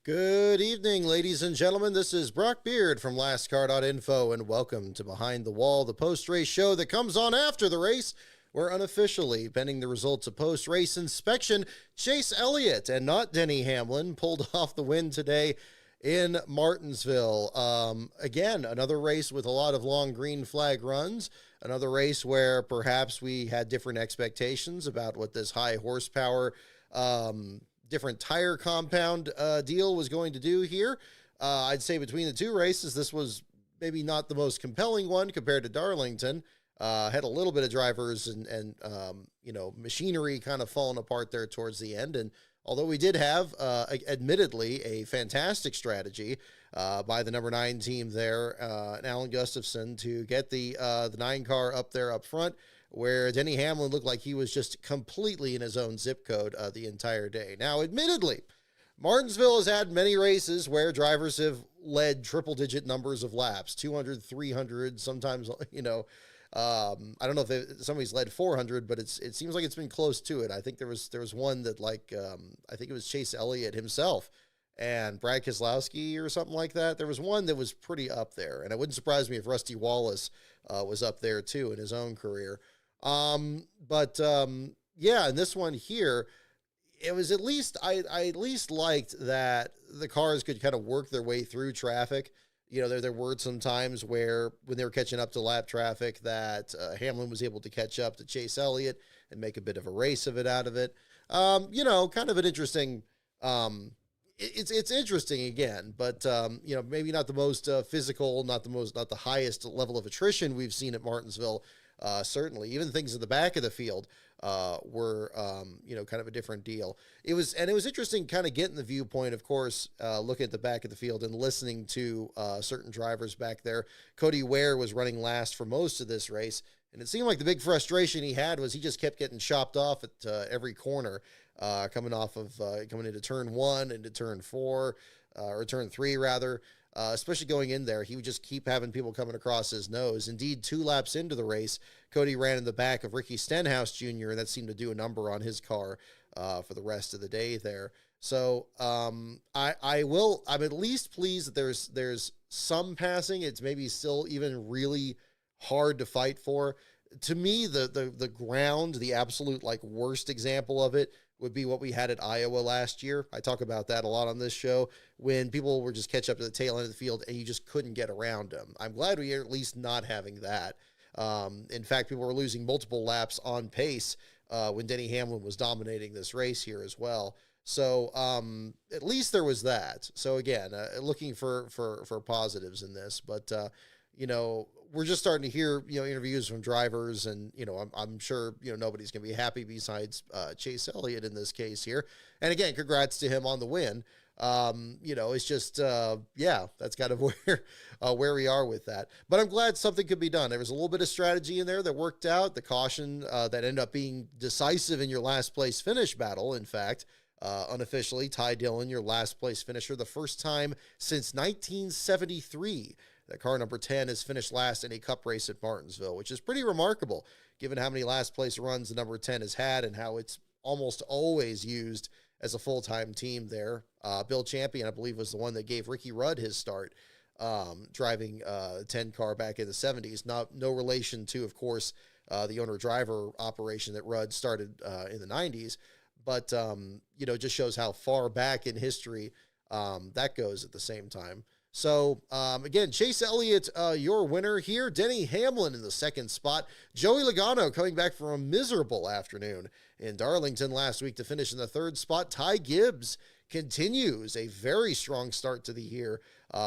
Good evening, ladies and gentlemen. This is Brock Beard from lastcar.info, and welcome to Behind the Wall, the post-race show that comes on after the race, where unofficially, pending the results of post-race inspection, Chase Elliott and not Denny Hamlin pulled off the win today in Martinsville. Again, another race with a lot of long green flag runs, another race where perhaps we had different expectations about what this high horsepower different tire compound deal was going to do here. I'd say between the two races, this was maybe not the most compelling one compared to Darlington. Had a little bit of drivers and machinery kind of falling apart there towards the end. And although we did have, admittedly, a fantastic strategy by the number 9 team there, Alan Gustafson, to get the 9 car up there up front, where Denny Hamlin looked like he was just completely in his own zip code the entire day. Now, admittedly, Martinsville has had many races where drivers have led triple-digit numbers of laps, 200, 300, sometimes, I don't know if somebody's led 400, but it seems like it's been close to it. I think there was one that, I think it was Chase Elliott himself and Brad Keselowski or something like that. There was one that was pretty up there, and it wouldn't surprise me if Rusty Wallace was up there too in his own career. And this one here, it was at least, I at least liked that the cars could kind of work their way through traffic. You know, there were some times where when they were catching up to lap traffic that Hamlin was able to catch up to Chase Elliott and make a bit of a race of it out of it. Kind of an interesting, it's interesting again, but maybe not the most physical, not the highest level of attrition we've seen at Martinsville. Certainly, even things in the back of the field were, kind of a different deal. It was interesting kind of getting the viewpoint, of course, looking at the back of the field and listening to certain drivers back there. Cody Ware was running last for most of this race, and it seemed like the big frustration he had was he just kept getting chopped off at every corner, coming into turn 1, into turn 4, or turn 3, rather. Especially going in there, he would just keep having people coming across his nose. Indeed, 2 laps into the race, Cody ran in the back of Ricky Stenhouse Jr., and that seemed to do a number on his car for the rest of the day there. So I'm at least pleased that there's some passing. It's maybe still even really hard to fight for. To me, the ground, the absolute worst example of it would be what we had at Iowa last year. I talk about that a lot on this show, when people were just catch up to the tail end of the field and you just couldn't get around them. I'm glad we are at least not having that. In fact, people were losing multiple laps on pace when Denny Hamlin was dominating this race here as well. So at least there was that. So again, looking for positives in this, but we're just starting to hear, interviews from drivers, and, I'm sure, nobody's going to be happy besides Chase Elliott in this case here. And again, congrats to him on the win. It's just, that's kind of where we are with that. But I'm glad something could be done. There was a little bit of strategy in there that worked out. The caution that ended up being decisive in your last place finish battle, in fact, unofficially, Ty Dillon, your last place finisher, the first time since 1973 that car number 10 has finished last in a cup race at Martinsville, which is pretty remarkable given how many last place runs the number 10 has had and how it's almost always used as a full-time team there. Bill Champion, I believe, was the one that gave Ricky Rudd his start driving a 10 car back in the 70s. No relation to, of course, the owner-driver operation that Rudd started in the 90s. But, it just shows how far back in history that goes at the same time. So, again, Chase Elliott, your winner here. Denny Hamlin in the second spot. Joey Logano coming back from a miserable afternoon in Darlington last week to finish in the third spot. Ty Gibbs continues a very strong start to the year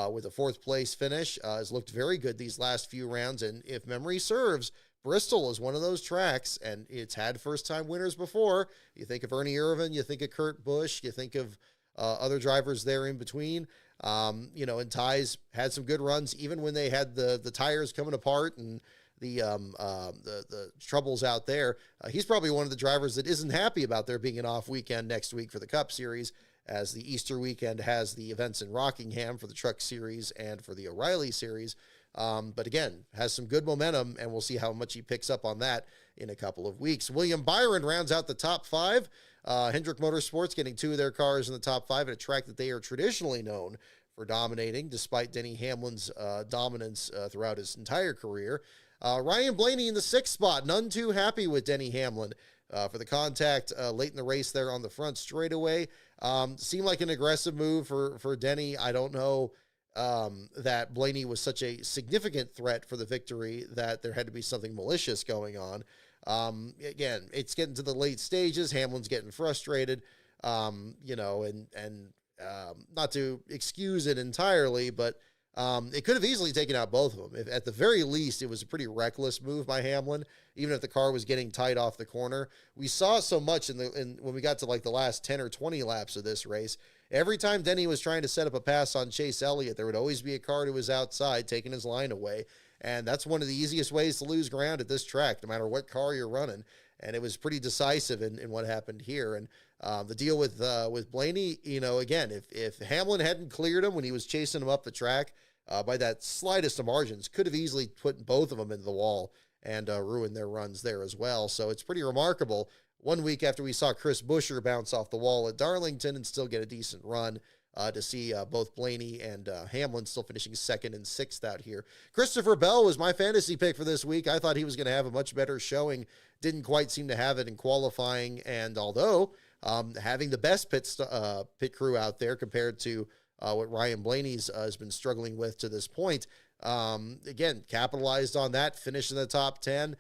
with a fourth place finish. Has looked very good these last few rounds, and if memory serves, Bristol is one of those tracks, and it's had first-time winners before. You think of Ernie Irvin, you think of Kurt Busch, you think of other drivers there in between. And Ty's had some good runs, even when they had the tires coming apart and the troubles out there. He's probably one of the drivers that isn't happy about there being an off weekend next week for the Cup Series, as the Easter weekend has the events in Rockingham for the Truck Series and for the O'Reilly Series. But again, has some good momentum, and we'll see how much he picks up on that in a couple of weeks. William Byron rounds out the top five. Hendrick Motorsports getting 2 of their cars in the top 5 at a track that they are traditionally known for dominating, despite Denny Hamlin's dominance throughout his entire career. Ryan Blaney in the 6th spot, none too happy with Denny Hamlin for the contact late in the race there on the front straightaway. Seemed like an aggressive move for Denny. I don't know that Blaney was such a significant threat for the victory that there had to be something malicious going on. Again, it's getting to the late stages. Hamlin's getting frustrated, and not to excuse it entirely, but it could have easily taken out both of them. If, at the very least, it was a pretty reckless move by Hamlin, even if the car was getting tight off the corner. We saw so much when we got to like the last 10 or 20 laps of this race. Every time Denny was trying to set up a pass on Chase Elliott, there would always be a car to his outside taking his line away. And that's one of the easiest ways to lose ground at this track, no matter what car you're running. And it was pretty decisive in what happened here. And the deal with Blaney, again, if Hamlin hadn't cleared him when he was chasing him up the track by that slightest of margins, could have easily put both of them into the wall and ruined their runs there as well. So it's pretty remarkable. 1 week after we saw Chris Buescher bounce off the wall at Darlington and still get a decent run, to see both Blaney and Hamlin still finishing 2nd and 6th out here. Christopher Bell was my fantasy pick for this week. I thought he was going to have a much better showing. Didn't quite seem to have it in qualifying. And although having the best pit crew out there compared to what Ryan Blaney's has been struggling with to this point, again, capitalized on that, finished in the top 10.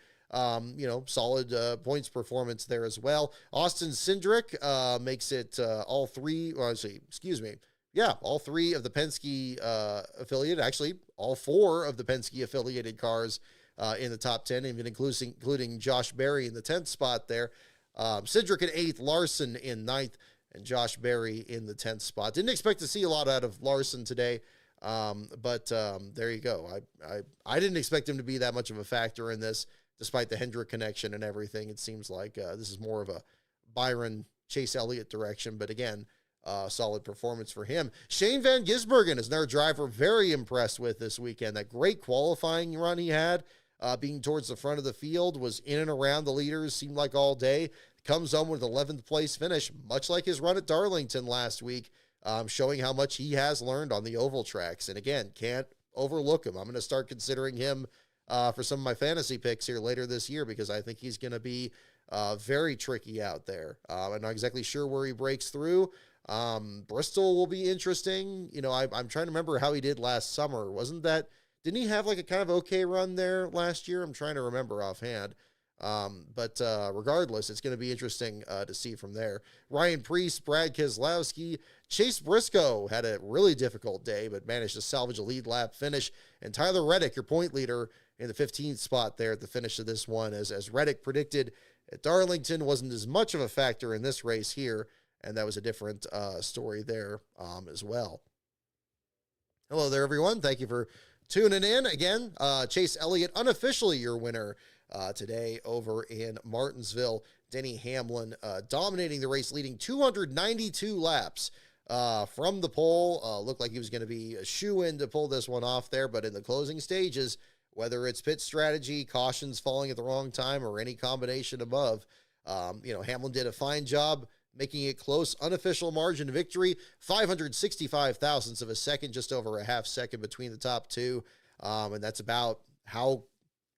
Solid points performance there as well. Austin Cindric makes it all 3 of the Penske affiliated, actually all 4 of the Penske affiliated cars in the top 10, even including Josh Berry in the 10th spot there. Cindric in 8th, Larson in 9th, and Josh Berry in the 10th spot. Didn't expect to see a lot out of Larson today. But there you go. I didn't expect him to be that much of a factor in this, despite the Hendrick connection and everything. It seems like this is more of a Byron Chase Elliott direction, but again, solid performance for him. Shane Van Gisbergen is another driver very impressed with this weekend. That great qualifying run he had, being towards the front of the field, was in and around the leaders, seemed like all day. Comes home with an 11th place finish, much like his run at Darlington last week, showing how much he has learned on the oval tracks. And again, can't overlook him. I'm going to start considering him for some of my fantasy picks here later this year, because I think he's going to be very tricky out there. I'm not exactly sure where he breaks through. Bristol will be interesting. I'm trying to remember how he did last summer. Didn't he have like a kind of okay run there last year? I'm trying to remember offhand. But regardless, it's going to be interesting to see from there. Ryan Preece, Brad Keselowski, Chase Briscoe had a really difficult day, but managed to salvage a lead lap finish. And Tyler Reddick, your point leader, in the 15th spot there at the finish of this one. As Reddick predicted at Darlington, wasn't as much of a factor in this race here, and that was a different story there as well. Hello there, everyone. Thank you for tuning in. Again, Chase Elliott, unofficially your winner today over in Martinsville. Denny Hamlin dominating the race, leading 292 laps from the pole. Looked like he was going to be a shoo-in to pull this one off there, but in the closing stages, whether it's pit strategy, cautions falling at the wrong time, or any combination above, Hamlin did a fine job making it close. Unofficial margin of victory, 565 thousandths of a second, just over a half second between the top two. And that's about how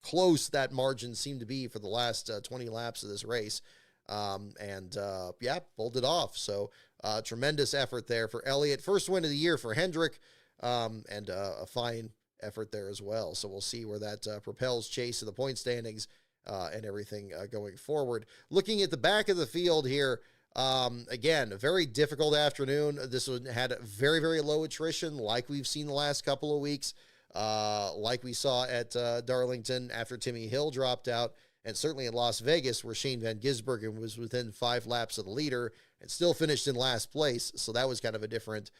close that margin seemed to be for the last 20 laps of this race. Pulled it off. So tremendous effort there for Elliott. First win of the year for Hendrick, and a fine effort there as well. So we'll see where that propels Chase in the point standings and everything going forward. Looking at the back of the field here, again, a very difficult afternoon. This one had very, very low attrition, like we've seen the last couple of weeks, like we saw at Darlington after Timmy Hill dropped out, and certainly in Las Vegas, where Shane Van Gisbergen was within 5 laps of the leader and still finished in last place. So that was kind of a different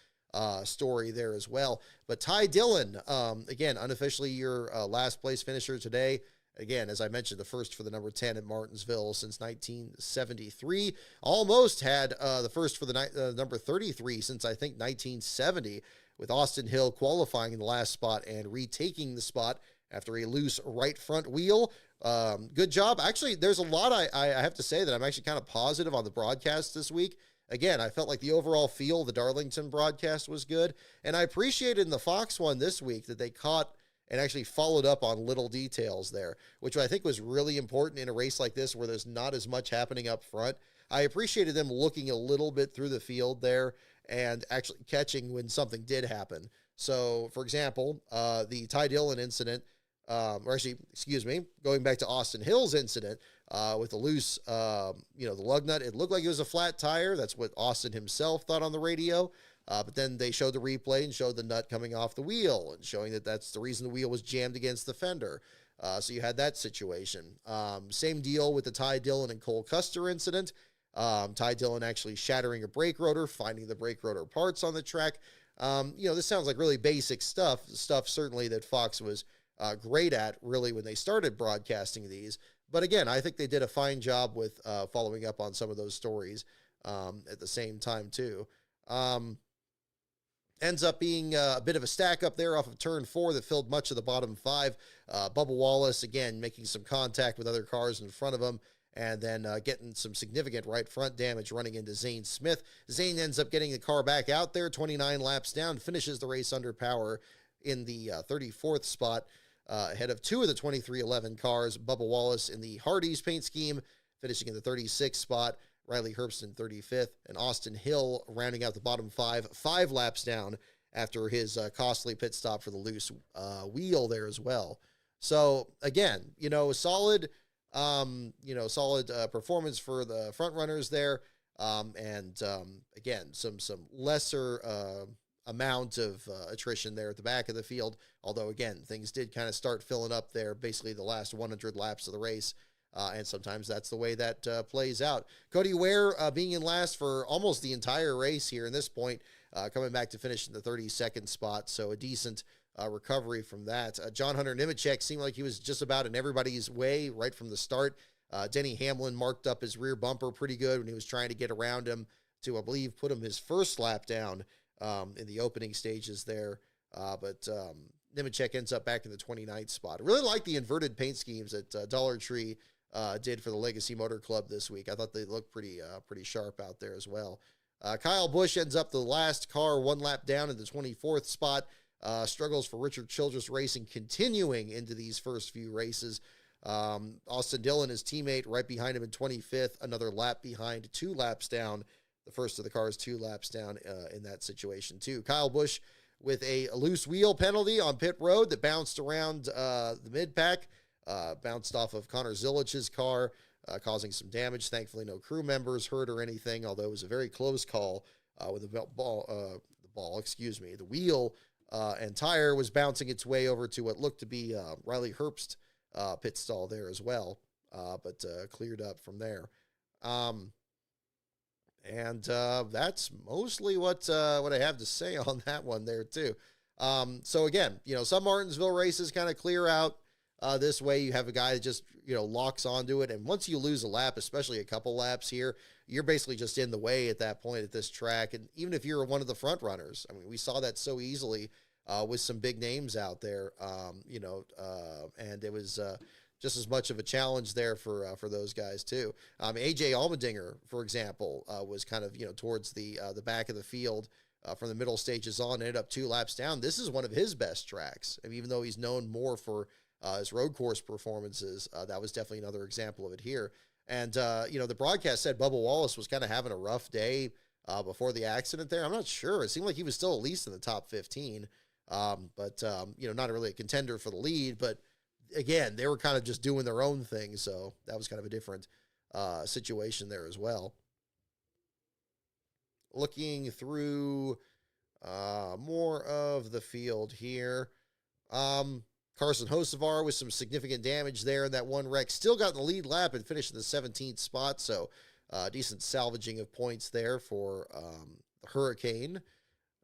story there as well. But Ty Dillon, again, unofficially your last place finisher today. Again, as I mentioned, the first for the number 10 at Martinsville since 1973. Almost had the first for the number 33 since, I think, 1970, with Austin Hill qualifying in the last spot and retaking the spot after a loose right front wheel. Good job. Actually, there's a lot I have to say that I'm actually kind of positive on the broadcast this week. Again, I felt like the overall feel of the Darlington broadcast was good, and I appreciated in the Fox one this week that they caught and actually followed up on little details there, which I think was really important in a race like this where there's not as much happening up front. I appreciated them looking a little bit through the field there and actually catching when something did happen. So, for example, the Ty Dillon incident, going back to Austin Hill's incident with the loose, the lug nut, it looked like it was a flat tire. That's what Austin himself thought on the radio. But then they showed the replay and showed the nut coming off the wheel and showing that that's the reason the wheel was jammed against the fender. So you had that situation. Same deal with the Ty Dillon and Cole Custer incident. Ty Dillon actually shattering a brake rotor, finding the brake rotor parts on the track. This sounds like really basic stuff certainly that Fox was great at really when they started broadcasting these. But again, I think they did a fine job with following up on some of those stories at the same time too. Ends up being a bit of a stack up there off of turn 4 that filled much of the bottom 5. Bubba Wallace, again, making some contact with other cars in front of him, and then getting some significant right front damage running into Zane Smith. Zane ends up getting the car back out there, 29 laps down, finishes the race under power in the 34th spot, ahead of 2 of the 2311 cars. Bubba Wallace in the Hardee's paint scheme, finishing in the 36th spot. Riley Herbst 35th, and Austin Hill rounding out the bottom 5 laps down after his costly pit stop for the loose wheel there as well. So again, solid performance for the front runners there. Again, some lesser amount of attrition there at the back of the field. Although again, things did kind of start filling up there, basically the last 100 laps of the race. And sometimes that's the way that plays out. Cody Ware being in last for almost the entire race here in this point, coming back to finish in the 32nd spot. So a decent recovery from that. John Hunter Nemechek seemed like he was just about in everybody's way right from the start. Denny Hamlin marked up his rear bumper pretty good when he was trying to get around him to, I believe, put him his first lap down in the opening stages there. But Nemechek ends up back in the 29th spot. I really like the inverted paint schemes that Dollar Tree did for the Legacy Motor Club this week. I thought they looked pretty sharp out there as well. Kyle Busch ends up the last car 1 lap down in the 24th spot. Struggles for Richard Childress Racing continuing into these first few races. Austin Dillon, his teammate, right behind him in 25th, another lap behind, 2 laps down. The first of the cars 2 laps down in that situation too. Kyle Busch with a loose wheel penalty on pit road that bounced around the mid-pack. Bounced off of Connor Zilich's car, causing some damage. Thankfully, no crew members hurt or anything, although it was a very close call with the wheel and tire was bouncing its way over to what looked to be Riley Herbst pit stall there as well, but cleared up from there. That's mostly what I have to say on that one there too. So again, some Martinsville races kind of clear out. This way you have a guy that just, locks onto it. And once you lose a lap, especially a couple laps here, you're basically just in the way at that point at this track. And even if you're one of the front runners, I mean, we saw that so easily with some big names out there, and it was just as much of a challenge there for those guys too. AJ Allmendinger, for example, was kind of, towards the back of the field from the middle stages on, ended up 2 laps down. This is one of his best tracks. I mean, even though he's known more for his road course performances, that was definitely another example of it here. And, the broadcast said Bubba Wallace was kind of having a rough day before the accident there. I'm not sure. It seemed like he was still at least in the top 15, but not really a contender for the lead. But again, they were kind of just doing their own thing, so that was kind of a different situation there as well. Looking through more of the field here. Carson Hocevar with some significant damage there in that one wreck. Still got in the lead lap and finished in the 17th spot, so decent salvaging of points there for the Hurricane.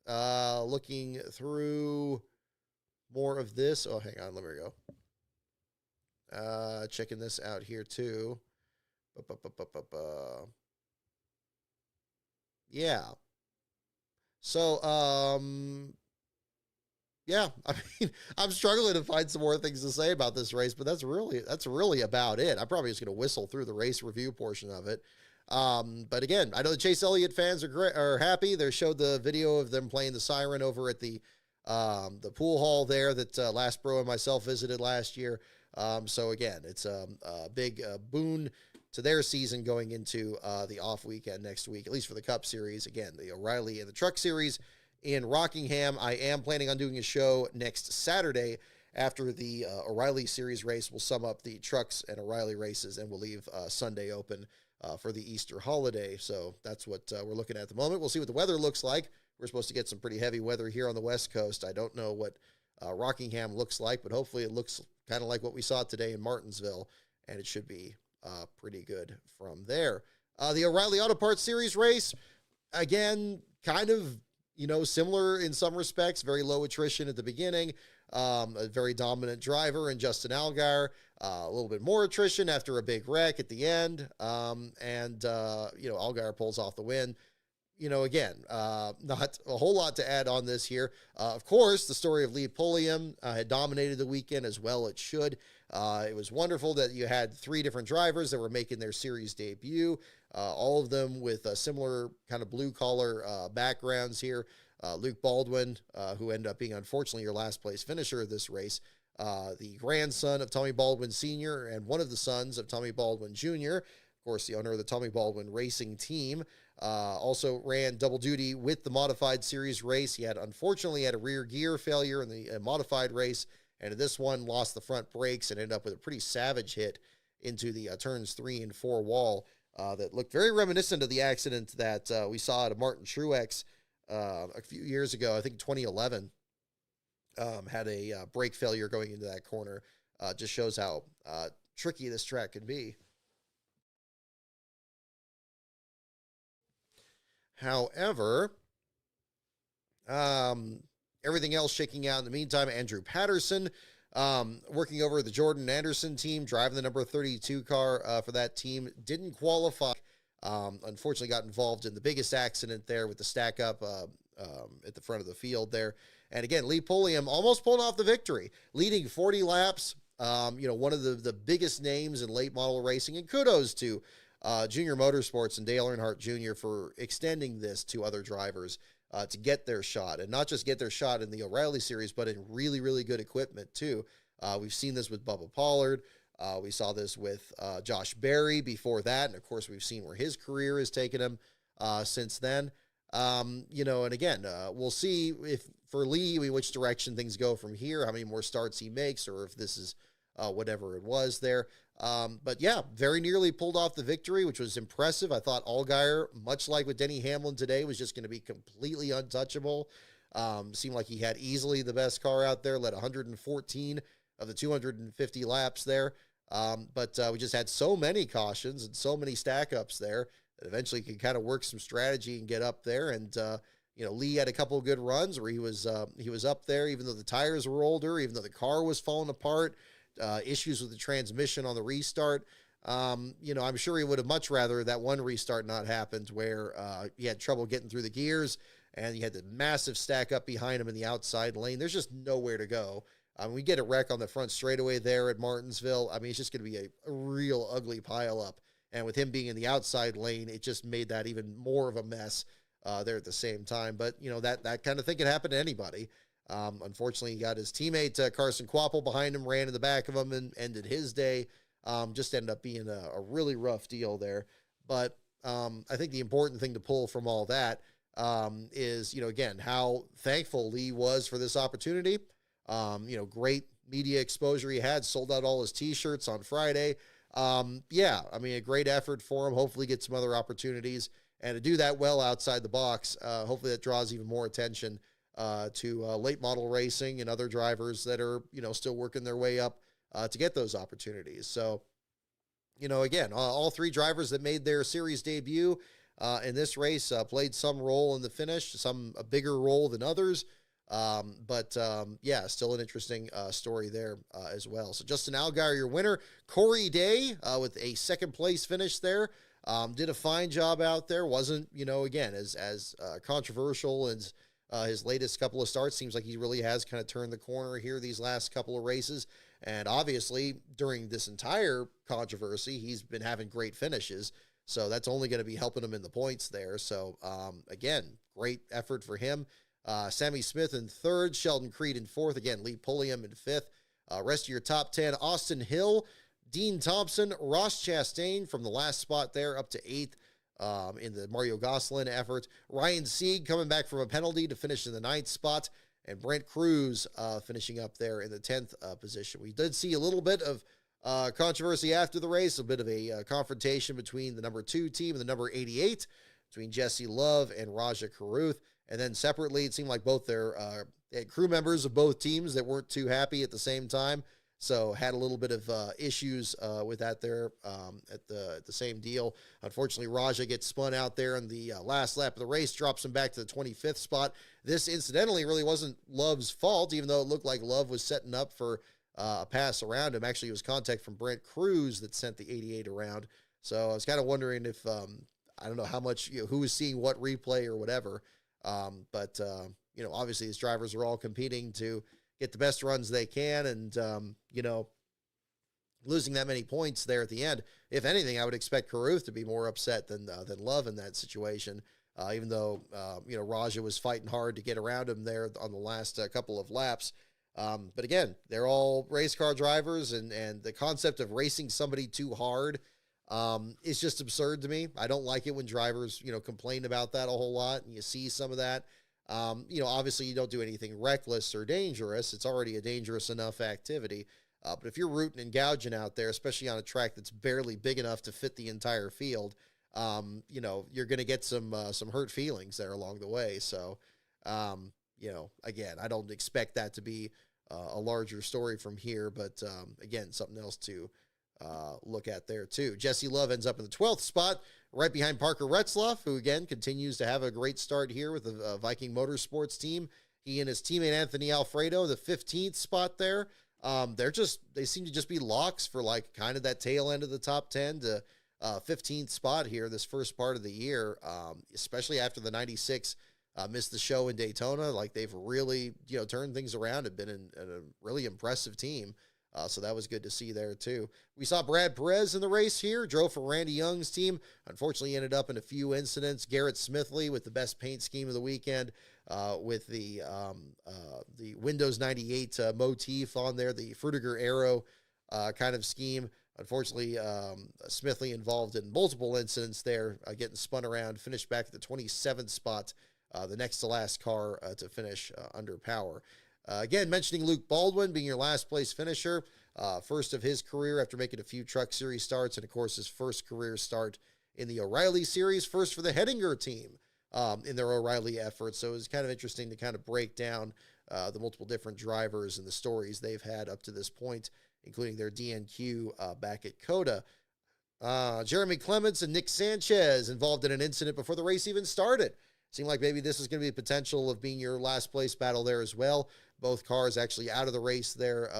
Looking through more of this. Oh, hang on, let me go. Checking this out here too. Yeah. So, yeah, I mean, I'm struggling to find some more things to say about this race, but that's really about it. I'm probably just going to whistle through the race review portion of it. But again, I know the Chase Elliott fans are happy. They showed the video of them playing the siren over at the pool hall there that Last Bro and myself visited last year. So again, it's a big boon to their season going into the off weekend next week, at least for the Cup Series. Again, the O'Reilly and the Truck Series in Rockingham. I am planning on doing a show next Saturday after the O'Reilly Series race. We'll sum up the Trucks and O'Reilly races, and we'll leave Sunday open for the Easter holiday. So that's what we're looking at the moment. We'll see what the weather looks like. We're supposed to get some pretty heavy weather here on the West Coast. I don't know what Rockingham looks like, but hopefully it looks kind of like what we saw today in Martinsville, and it should be pretty good from there. The O'Reilly Auto Parts Series race, again, kind of, similar in some respects, very low attrition at the beginning, a very dominant driver in Justin Allgaier, a little bit more attrition after a big wreck at the end, and Allgaier pulls off the win. Again, not a whole lot to add on this here. Of course, the story of Lee Pulliam had dominated the weekend, as well it should. It was wonderful that you had 3 different drivers that were making their series debut, all of them with similar kind of blue-collar backgrounds here. Luke Baldwin, who ended up being, unfortunately, your last-place finisher of this race, the grandson of Tommy Baldwin Sr. and one of the sons of Tommy Baldwin Jr., of course, the owner of the Tommy Baldwin Racing Team. Also ran double duty with the modified series race. He unfortunately had a rear gear failure in the modified race, and in this one lost the front brakes and ended up with a pretty savage hit into the turns 3 and 4 wall that looked very reminiscent of the accident that we saw at a Martin Truex a few years ago. I think 2011 had a brake failure going into that corner. Just shows how tricky this track can be. However, everything else shaking out in the meantime. Andrew Patterson, working over the Jordan Anderson team, driving the number 32 car for that team, didn't qualify. Unfortunately, got involved in the biggest accident there with the stack up at the front of the field there. And again, Lee Pulliam almost pulled off the victory, leading 40 laps. One of the biggest names in late model racing, and kudos to Junior Motorsports and Dale Earnhardt Jr. for extending this to other drivers to get their shot, and not just get their shot in the O'Reilly Series, but in really, really good equipment too. We've seen this with Bubba Pollard. We saw this with Josh Berry before that, and of course we've seen where his career has taken him since then. And again, we'll see if for Lee, which direction things go from here, how many more starts he makes, or if this is whatever it was there. But yeah, very nearly pulled off the victory, which was impressive. I thought Allgaier, much like with Denny Hamlin today, was just going to be completely untouchable. Seemed like he had easily the best car out there, led 114 of the 250 laps there. But we just had so many cautions and so many stack ups there that eventually could kind of work some strategy and get up there. And, Lee had a couple of good runs where he was up there, even though the tires were older, even though the car was falling apart. Issues with the transmission on the restart. I'm sure he would have much rather that one restart not happened where he had trouble getting through the gears and he had the massive stack up behind him in the outside lane. There's just nowhere to go. We get a wreck on the front straightaway there at Martinsville. It's just going to be a real ugly pileup. And with him being in the outside lane, it just made that even more of a mess there at the same time. But, that kind of thing can happen to anybody. Unfortunately, he got his teammate Carson Kvapil behind him, ran in the back of him, and ended his day. Just ended up being a really rough deal there. But I think the important thing to pull from all that is, again, how thankful Lee was for this opportunity. Great media exposure he had, sold out all his T-shirts on Friday. A great effort for him. Hopefully get some other opportunities. And to do that well outside the box, hopefully that draws even more attention to late model racing and other drivers that are, still working their way up to get those opportunities. So, again, all 3 drivers that made their series debut in this race played some role in the finish, some a bigger role than others. Still an interesting story there as well. So Justin Allgaier, your winner. Corey Day with a second place finish there. Did a fine job out there. Wasn't, again, as controversial as His latest couple of starts seems like he really has kind of turned the corner here these last couple of races. And obviously, during this entire controversy, he's been having great finishes. So that's only going to be helping him in the points there. So, again, great effort for him. Sammy Smith in third, Sheldon Creed in fourth. Again, Lee Pulliam in fifth. Rest of your top 10, Austin Hill, Dean Thompson, Ross Chastain from the last spot there up to eighth in the Mario Gosselin effort. Ryan Sieg coming back from a penalty to finish in the ninth spot. And Brent Cruz finishing up there in the 10th position. We did see a little bit of controversy after the race, a bit of a confrontation between the number 2 team and the number 88, between Jesse Love and Raja Caruth. And then separately, it seemed like both their crew members of both teams that weren't too happy at the same time. So had a little bit of issues with that there at the same deal. Unfortunately, Raja gets spun out there in the last lap of the race, drops him back to the 25th spot. This, incidentally, really wasn't Love's fault, even though it looked like Love was setting up for a pass around him. Actually, it was contact from Brent Cruz that sent the 88 around. So I was kind of wondering if, I don't know how much, who was seeing what replay or whatever. But obviously his drivers are all competing to get the best runs they can. And, losing that many points there at the end, if anything, I would expect Caruth to be more upset than Love in that situation. Even though, Raja was fighting hard to get around him there on the last couple of laps. But again, they're all race car drivers, and the concept of racing somebody too hard is just absurd to me. I don't like it when drivers, complain about that a whole lot, and you see some of that. Obviously you don't do anything reckless or dangerous. It's already a dangerous enough activity. But if you're rooting and gouging out there, especially on a track that's barely big enough to fit the entire field, you're going to get some hurt feelings there along the way. So, again, I don't expect that to be a larger story from here, but again, something else to look at there too. Jesse Love ends up in the 12th spot, right behind Parker Retzlaff, who again continues to have a great start here with the Viking Motorsports team. He and his teammate Anthony Alfredo, the 15th spot there. They seem to just be locks for like kind of that tail end of the top 10 to 15th spot here this first part of the year, especially after the 96 missed the show in Daytona. Like they've really, turned things around and been a really impressive team. So that was good to see there too. We saw Brad Perez in the race here, drove for Randy Young's team. Unfortunately, ended up in a few incidents. Garrett Smithley with the best paint scheme of the weekend, with the Windows 98 motif on there, the Frutiger Arrow kind of scheme. Unfortunately, Smithley involved in multiple incidents there, getting spun around, finished back at the 27th spot, the next to last car to finish under power. Again, mentioning Luke Baldwin being your last place finisher, first of his career after making a few Truck Series starts, and of course his first career start in the O'Reilly Series, first for the Hettinger team in their O'Reilly efforts. So it was kind of interesting to kind of break down the multiple different drivers and the stories they've had up to this point, including their DNQ back at COTA. Jeremy Clements and Nick Sanchez involved in an incident before the race even started. Seemed like maybe this is going to be the potential of being your last place battle there as well. Both cars actually out of the race there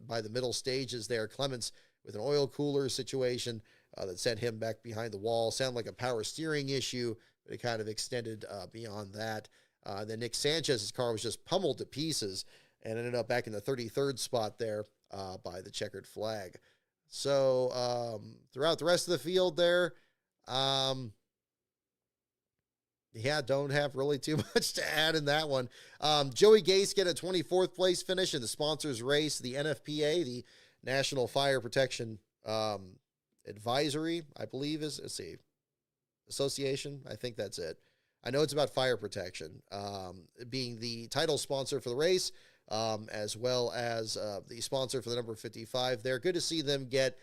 by the middle stages there. Clements with an oil cooler situation that sent him back behind the wall. Sounded like a power steering issue, but it kind of extended beyond that. Then Nick Sanchez's car was just pummeled to pieces and ended up back in the 33rd spot there by the checkered flag. So throughout the rest of the field there, don't have really too much to add in that one. Joey Gase get a 24th place finish in the sponsors race, the NFPA, the National Fire Protection Advisory, I believe is, let's see, association. I think that's it. I know it's about fire protection, being the title sponsor for the race, as well as the sponsor for the number 55 there. Good to see them get,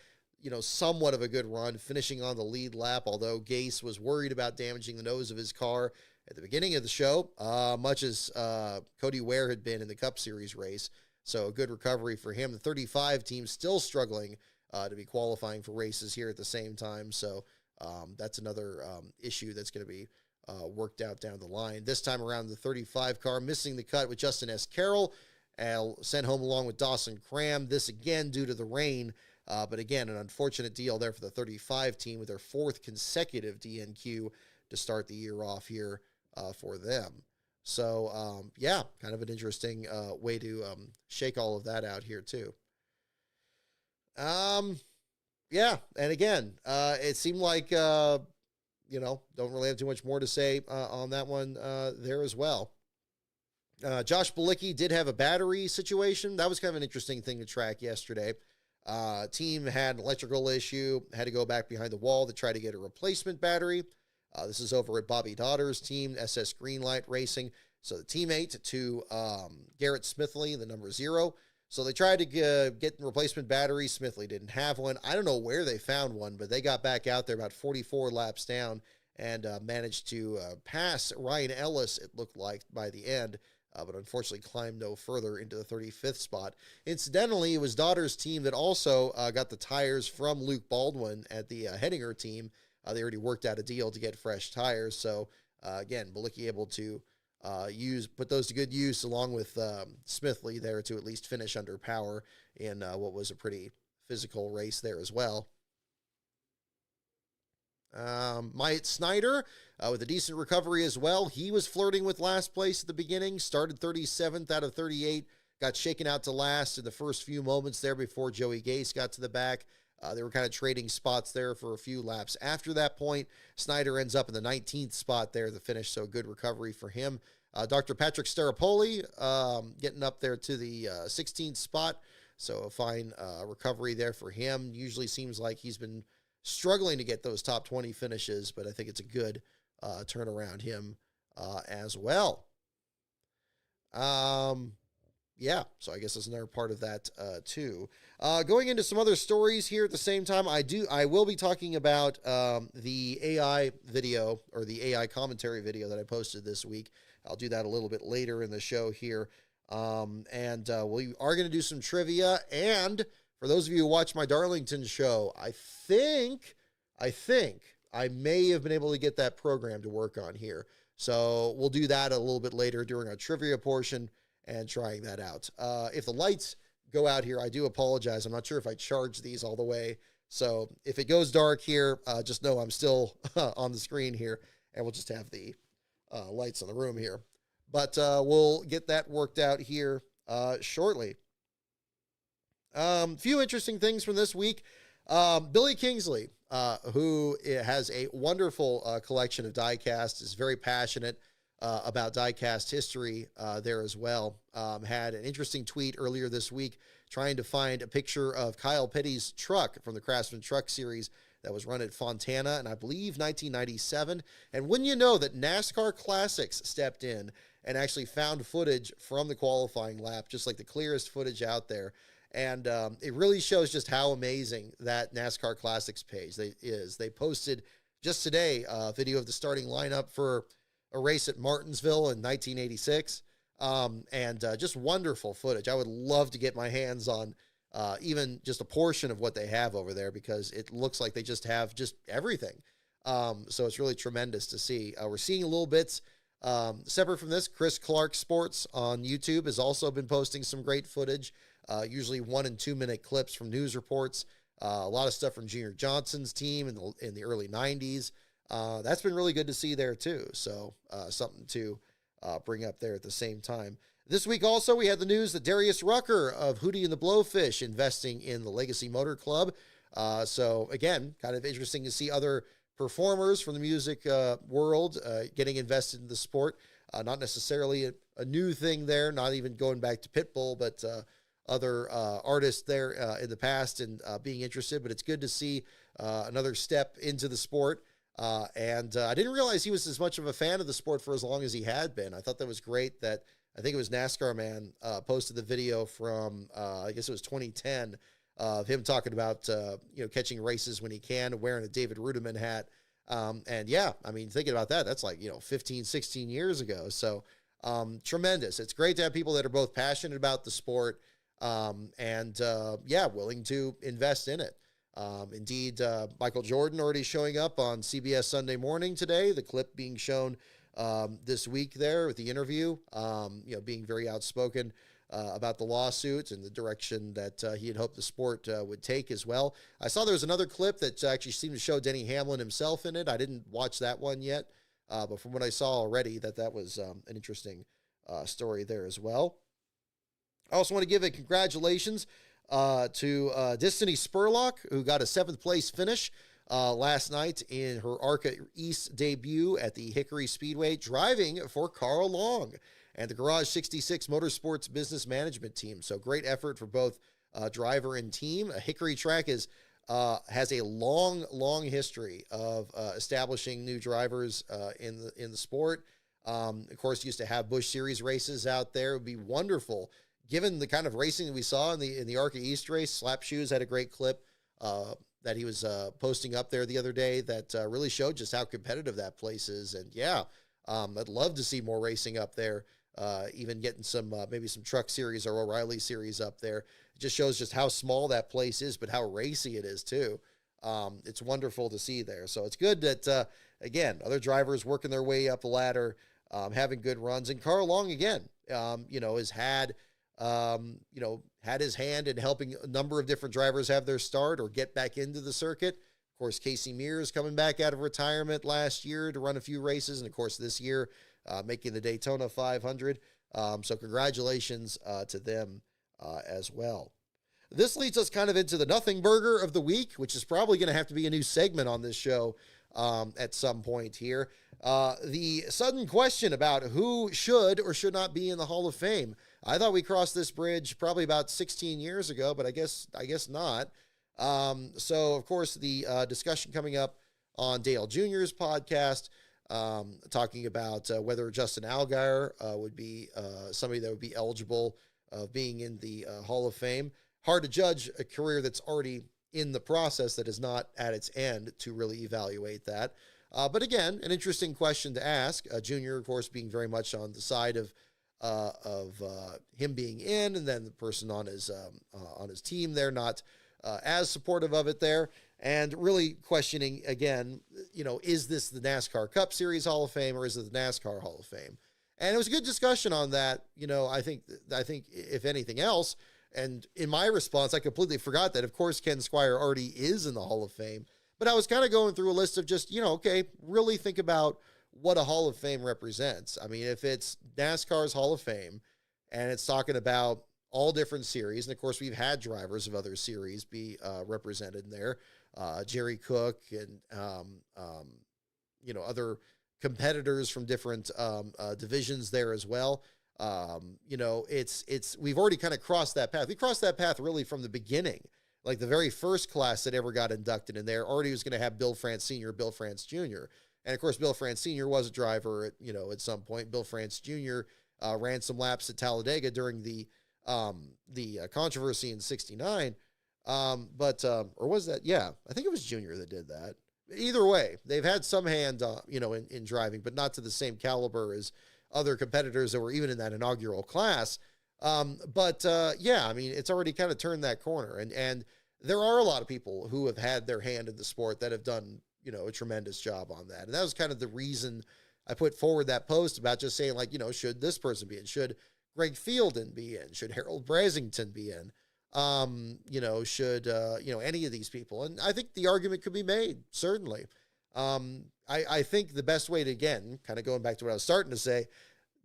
somewhat of a good run, finishing on the lead lap, although Gase was worried about damaging the nose of his car at the beginning of the show, much as Cody Ware had been in the Cup Series race. So a good recovery for him. The 35 team still struggling to be qualifying for races here at the same time. So that's another issue that's going to be worked out down the line. This time around, the 35 car missing the cut with Justin S. Carroll, sent home along with Dawson Cram. This again due to the rain. But again, an unfortunate deal there for the 35 team with their fourth consecutive DNQ to start the year off here for them. So, yeah, kind of an interesting way to shake all of that out here, too. Yeah, and again, it seemed like, don't really have too much more to say on that one there as well. Josh Bilicki did have a battery situation. That was kind of an interesting thing to track yesterday. Team had an electrical issue, had to go back behind the wall to try to get a replacement battery. This is over at Bobby Daughter's team, SS Greenlight Racing. So the teammate to Garrett Smithley, the number 0. So they tried to get replacement batteries. Smithley didn't have one. I don't know where they found one, but they got back out there about 44 laps down and managed to pass Ryan Ellis, it looked like, by the end. But unfortunately climbed no further into the 35th spot. Incidentally, it was Daughter's team that also got the tires from Luke Baldwin at the Henninger team. They already worked out a deal to get fresh tires. So, again, Bilicki able to put those to good use along with Smithley there to at least finish under power in what was a pretty physical race there as well. Myatt Snyder with a decent recovery as well. He was flirting with last place at the beginning, started 37th out of 38, got shaken out to last in the first few moments there before Joey Gase got to the back. They were kind of trading spots there for a few laps. After that point, Snyder ends up in the 19th spot there, the finish, so good recovery for him. Dr. Patrick Staropoli getting up there to the 16th spot, so a fine recovery there for him. Usually seems like he's been struggling to get those top 20 finishes, but I think it's a good turnaround him as well. Yeah, so I guess that's another part of that too. Going into some other stories here at the same time, I will be talking about the AI video or the AI commentary video that I posted this week. I'll do that a little bit later in the show here. We are going to do some trivia, and for those of you who watch my Darlington show, I think I may have been able to get that program to work on here. So we'll do that a little bit later during our trivia portion and trying that out. If the lights go out here, I do apologize. I'm not sure if I charged these all the way. So if it goes dark here, just know I'm still on the screen here, and we'll just have the lights in the room here. But we'll get that worked out here shortly. Few interesting things from this week. Billy Kingsley, who has a wonderful collection of diecast, is very passionate about diecast history there as well. Had an interesting tweet earlier this week trying to find a picture of Kyle Petty's truck from the Craftsman Truck Series that was run at Fontana in, I believe, 1997. And wouldn't you know that NASCAR Classics stepped in and actually found footage from the qualifying lap, just like the clearest footage out there. And it really shows just how amazing that NASCAR Classics page is. They posted just today a video of the starting lineup for a race at Martinsville in 1986. Just wonderful footage. I would love to get my hands on even just a portion of what they have over there, because it looks like they just have just everything. So it's really tremendous to see. We're seeing little bits. Separate from this, Chris Clark Sports on YouTube has also been posting some great footage, usually 1 and 2 minute clips from news reports. A lot of stuff from Junior Johnson's team in the early 90s. That's been really good to see there too. So something to bring up there at the same time. This week also, we had the news that Darius Rucker of Hootie and the Blowfish investing in the Legacy Motor Club. So again, kind of interesting to see other performers from the music world getting invested in the sport. Not necessarily a new thing there, not even going back to Pitbull, but other artists there in the past and being interested. But it's good to see another step into the sport. I didn't realize he was as much of a fan of the sport for as long as he had been. I thought that was great that, I think it was NASCAR Man posted the video from, I guess it was 2010, of him talking about, catching races when he can, wearing a David Rudiman hat. Yeah, I mean, thinking about that, that's like, 15, 16 years ago. So tremendous. It's great to have people that are both passionate about the sport willing to invest in it. Indeed, Michael Jordan already showing up on CBS Sunday Morning today, the clip being shown this week there with the interview, being very outspoken about the lawsuit and the direction that he had hoped the sport would take as well. I saw there was another clip that actually seemed to show Denny Hamlin himself in it. I didn't watch that one yet, But from what I saw already, that was an interesting story there as well. I also want to give a congratulations to Destiny Spurlock, who got a 7th place finish last night in her ARCA East debut at the Hickory Speedway, driving for Carl Long and the Garage 66 Motorsports Business Management Team. So great effort for both driver and team. A Hickory track has a long history of establishing new drivers in the sport. Of course, used to have Busch Series races out there. It would be wonderful, given the kind of racing that we saw in the ARCA East race. Slap Shoes had a great clip that he was posting up there the other day that really showed just how competitive that place is. And yeah, I'd love to see more racing up there, even getting some maybe some Truck Series or O'Reilly Series up there. It just shows just how small that place is, but how racy it is too. It's wonderful to see there. So it's good that, again, other drivers working their way up the ladder, having good runs. And Carl Long, again, has had, had his hand in helping a number of different drivers have their start or get back into the circuit. Of course, Casey Mears coming back out of retirement last year to run a few races. And of course, this year, making the Daytona 500. So congratulations to them as well. This leads us kind of into the nothing burger of the week, which is probably going to have to be a new segment on this show at some point here. The sudden question about who should or should not be in the Hall of Fame. I thought we crossed this bridge probably about 16 years ago, but I guess not. So of course the discussion coming up on Dale Jr.'s podcast, talking about whether Justin Allgaier would be somebody that would be eligible of being in the Hall of Fame. Hard to judge a career that's already in the process, that is not at its end, to really evaluate that. But again, an interesting question to ask. Junior, of course, being very much on the side of him being in, and then the person on his team there not as supportive of it there, and really questioning again, is this the NASCAR Cup Series Hall of Fame or is it the NASCAR Hall of Fame? And it was a good discussion on that. I think if anything else, and in my response, I completely forgot that, of course, Ken Squire already is in the Hall of Fame. But I was kind of going through a list of just, okay, really think about what a Hall of Fame represents. I mean, if it's NASCAR's Hall of Fame and it's talking about all different series, and of course, we've had drivers of other series be represented in there, Jerry Cook and, other competitors from different divisions there as well. We've already kind of crossed that path. We crossed that path really from the beginning. Like the very first class that ever got inducted in there already was going to have Bill France Sr., Bill France Jr. And of course, Bill France Sr. was a driver at some point. Bill France Jr. Ran some laps at Talladega during the controversy in '69. Or was that? Yeah, I think it was Jr. that did that. Either way, they've had some hand, in driving, but not to the same caliber as other competitors that were even in that inaugural class. I mean, it's already kind of turned that corner. And there are a lot of people who have had their hand in the sport that have done, a tremendous job on that. And that was kind of the reason I put forward that post about just saying, like, should this person be in? Should Greg Fielden be in? Should Harold Brasington be in? Should any of these people? And I think the argument could be made, certainly. I think the best way to, again, kind of going back to what I was starting to say,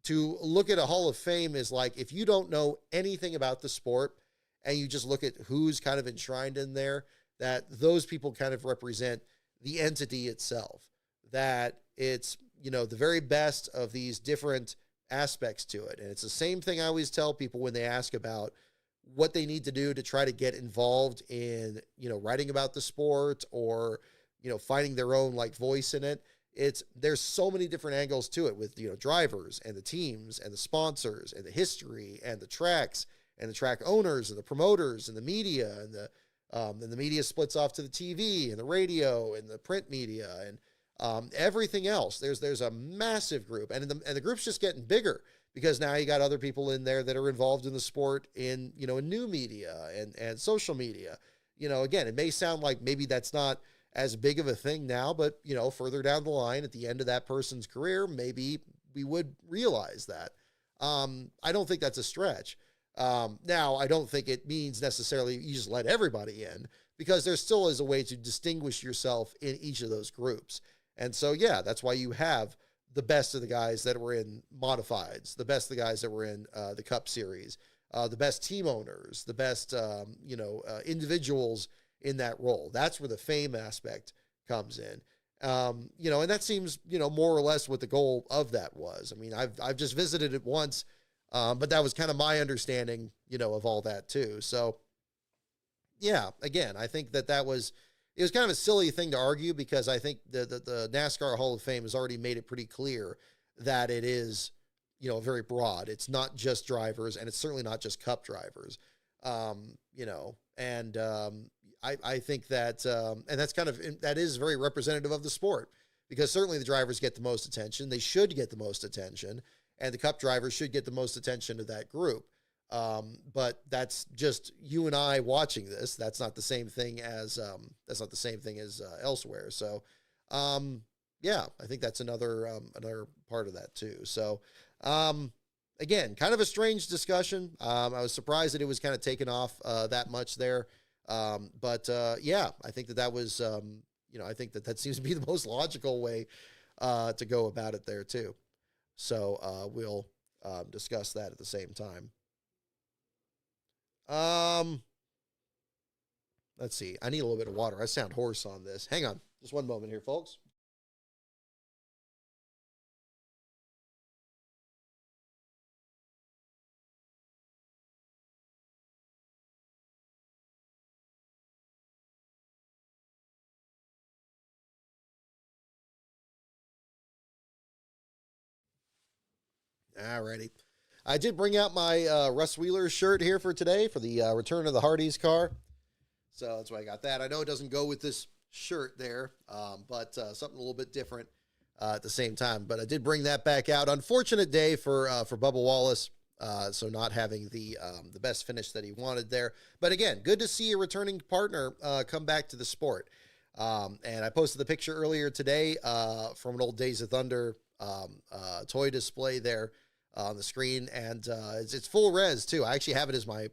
to look at a Hall of Fame is like, if you don't know anything about the sport and you just look at who's kind of enshrined in there, that those people kind of represent the entity itself, that it's, the very best of these different aspects to it. And it's the same thing I always tell people when they ask about what they need to do to try to get involved in, writing about the sport or, finding their own like voice in it. There's so many different angles to it with, drivers and the teams and the sponsors and the history and the tracks and the track owners and the promoters and the media and the media splits off to the TV and the radio and the print media and everything else. There's a massive group, and the group's just getting bigger because now you got other people in there that are involved in the sport in new media and social media. Again, it may sound like maybe that's not as big of a thing now, but further down the line at the end of that person's career, maybe we would realize that. I don't think that's a stretch. Now, I don't think it means necessarily you just let everybody in, because there still is a way to distinguish yourself in each of those groups. And so, yeah, that's why you have the best of the guys that were in modifieds, the best of the guys that were in the Cup Series, the best team owners, the best, individuals in that role. That's where the fame aspect comes in. And that seems, more or less what the goal of that was. I mean, I've just visited it once, but that was kind of my understanding, of all that too. So yeah, again, I think it was kind of a silly thing to argue, because I think the NASCAR Hall of Fame has already made it pretty clear that it is, very broad. It's not just drivers, and it's certainly not just Cup drivers. I think that, and that's that is very representative of the sport, because certainly the drivers get the most attention. They should get the most attention, and the Cup drivers should get the most attention of that group. But that's just you and I watching this. That's not the same thing as elsewhere. So, yeah, I think that's another part of that too. So, again, kind of a strange discussion. I was surprised that it was kind of taken off, that much there. Yeah, I think that was, I think that seems to be the most logical way, to go about it there too. So, we'll, discuss that at the same time. Let's see. I need a little bit of water. I sound hoarse on this. Hang on. Just one moment here, folks. Alrighty. I did bring out my Russ Wheeler shirt here for today for the return of the Hardee's car. So that's why I got that. I know it doesn't go with this shirt there, but something a little bit different at the same time. But I did bring that back out. Unfortunate day for Bubba Wallace, so not having the best finish that he wanted there. But again, good to see a returning partner come back to the sport. And I posted the picture earlier today from an old Days of Thunder toy display there on the screen, and it's full res too. I actually have it as my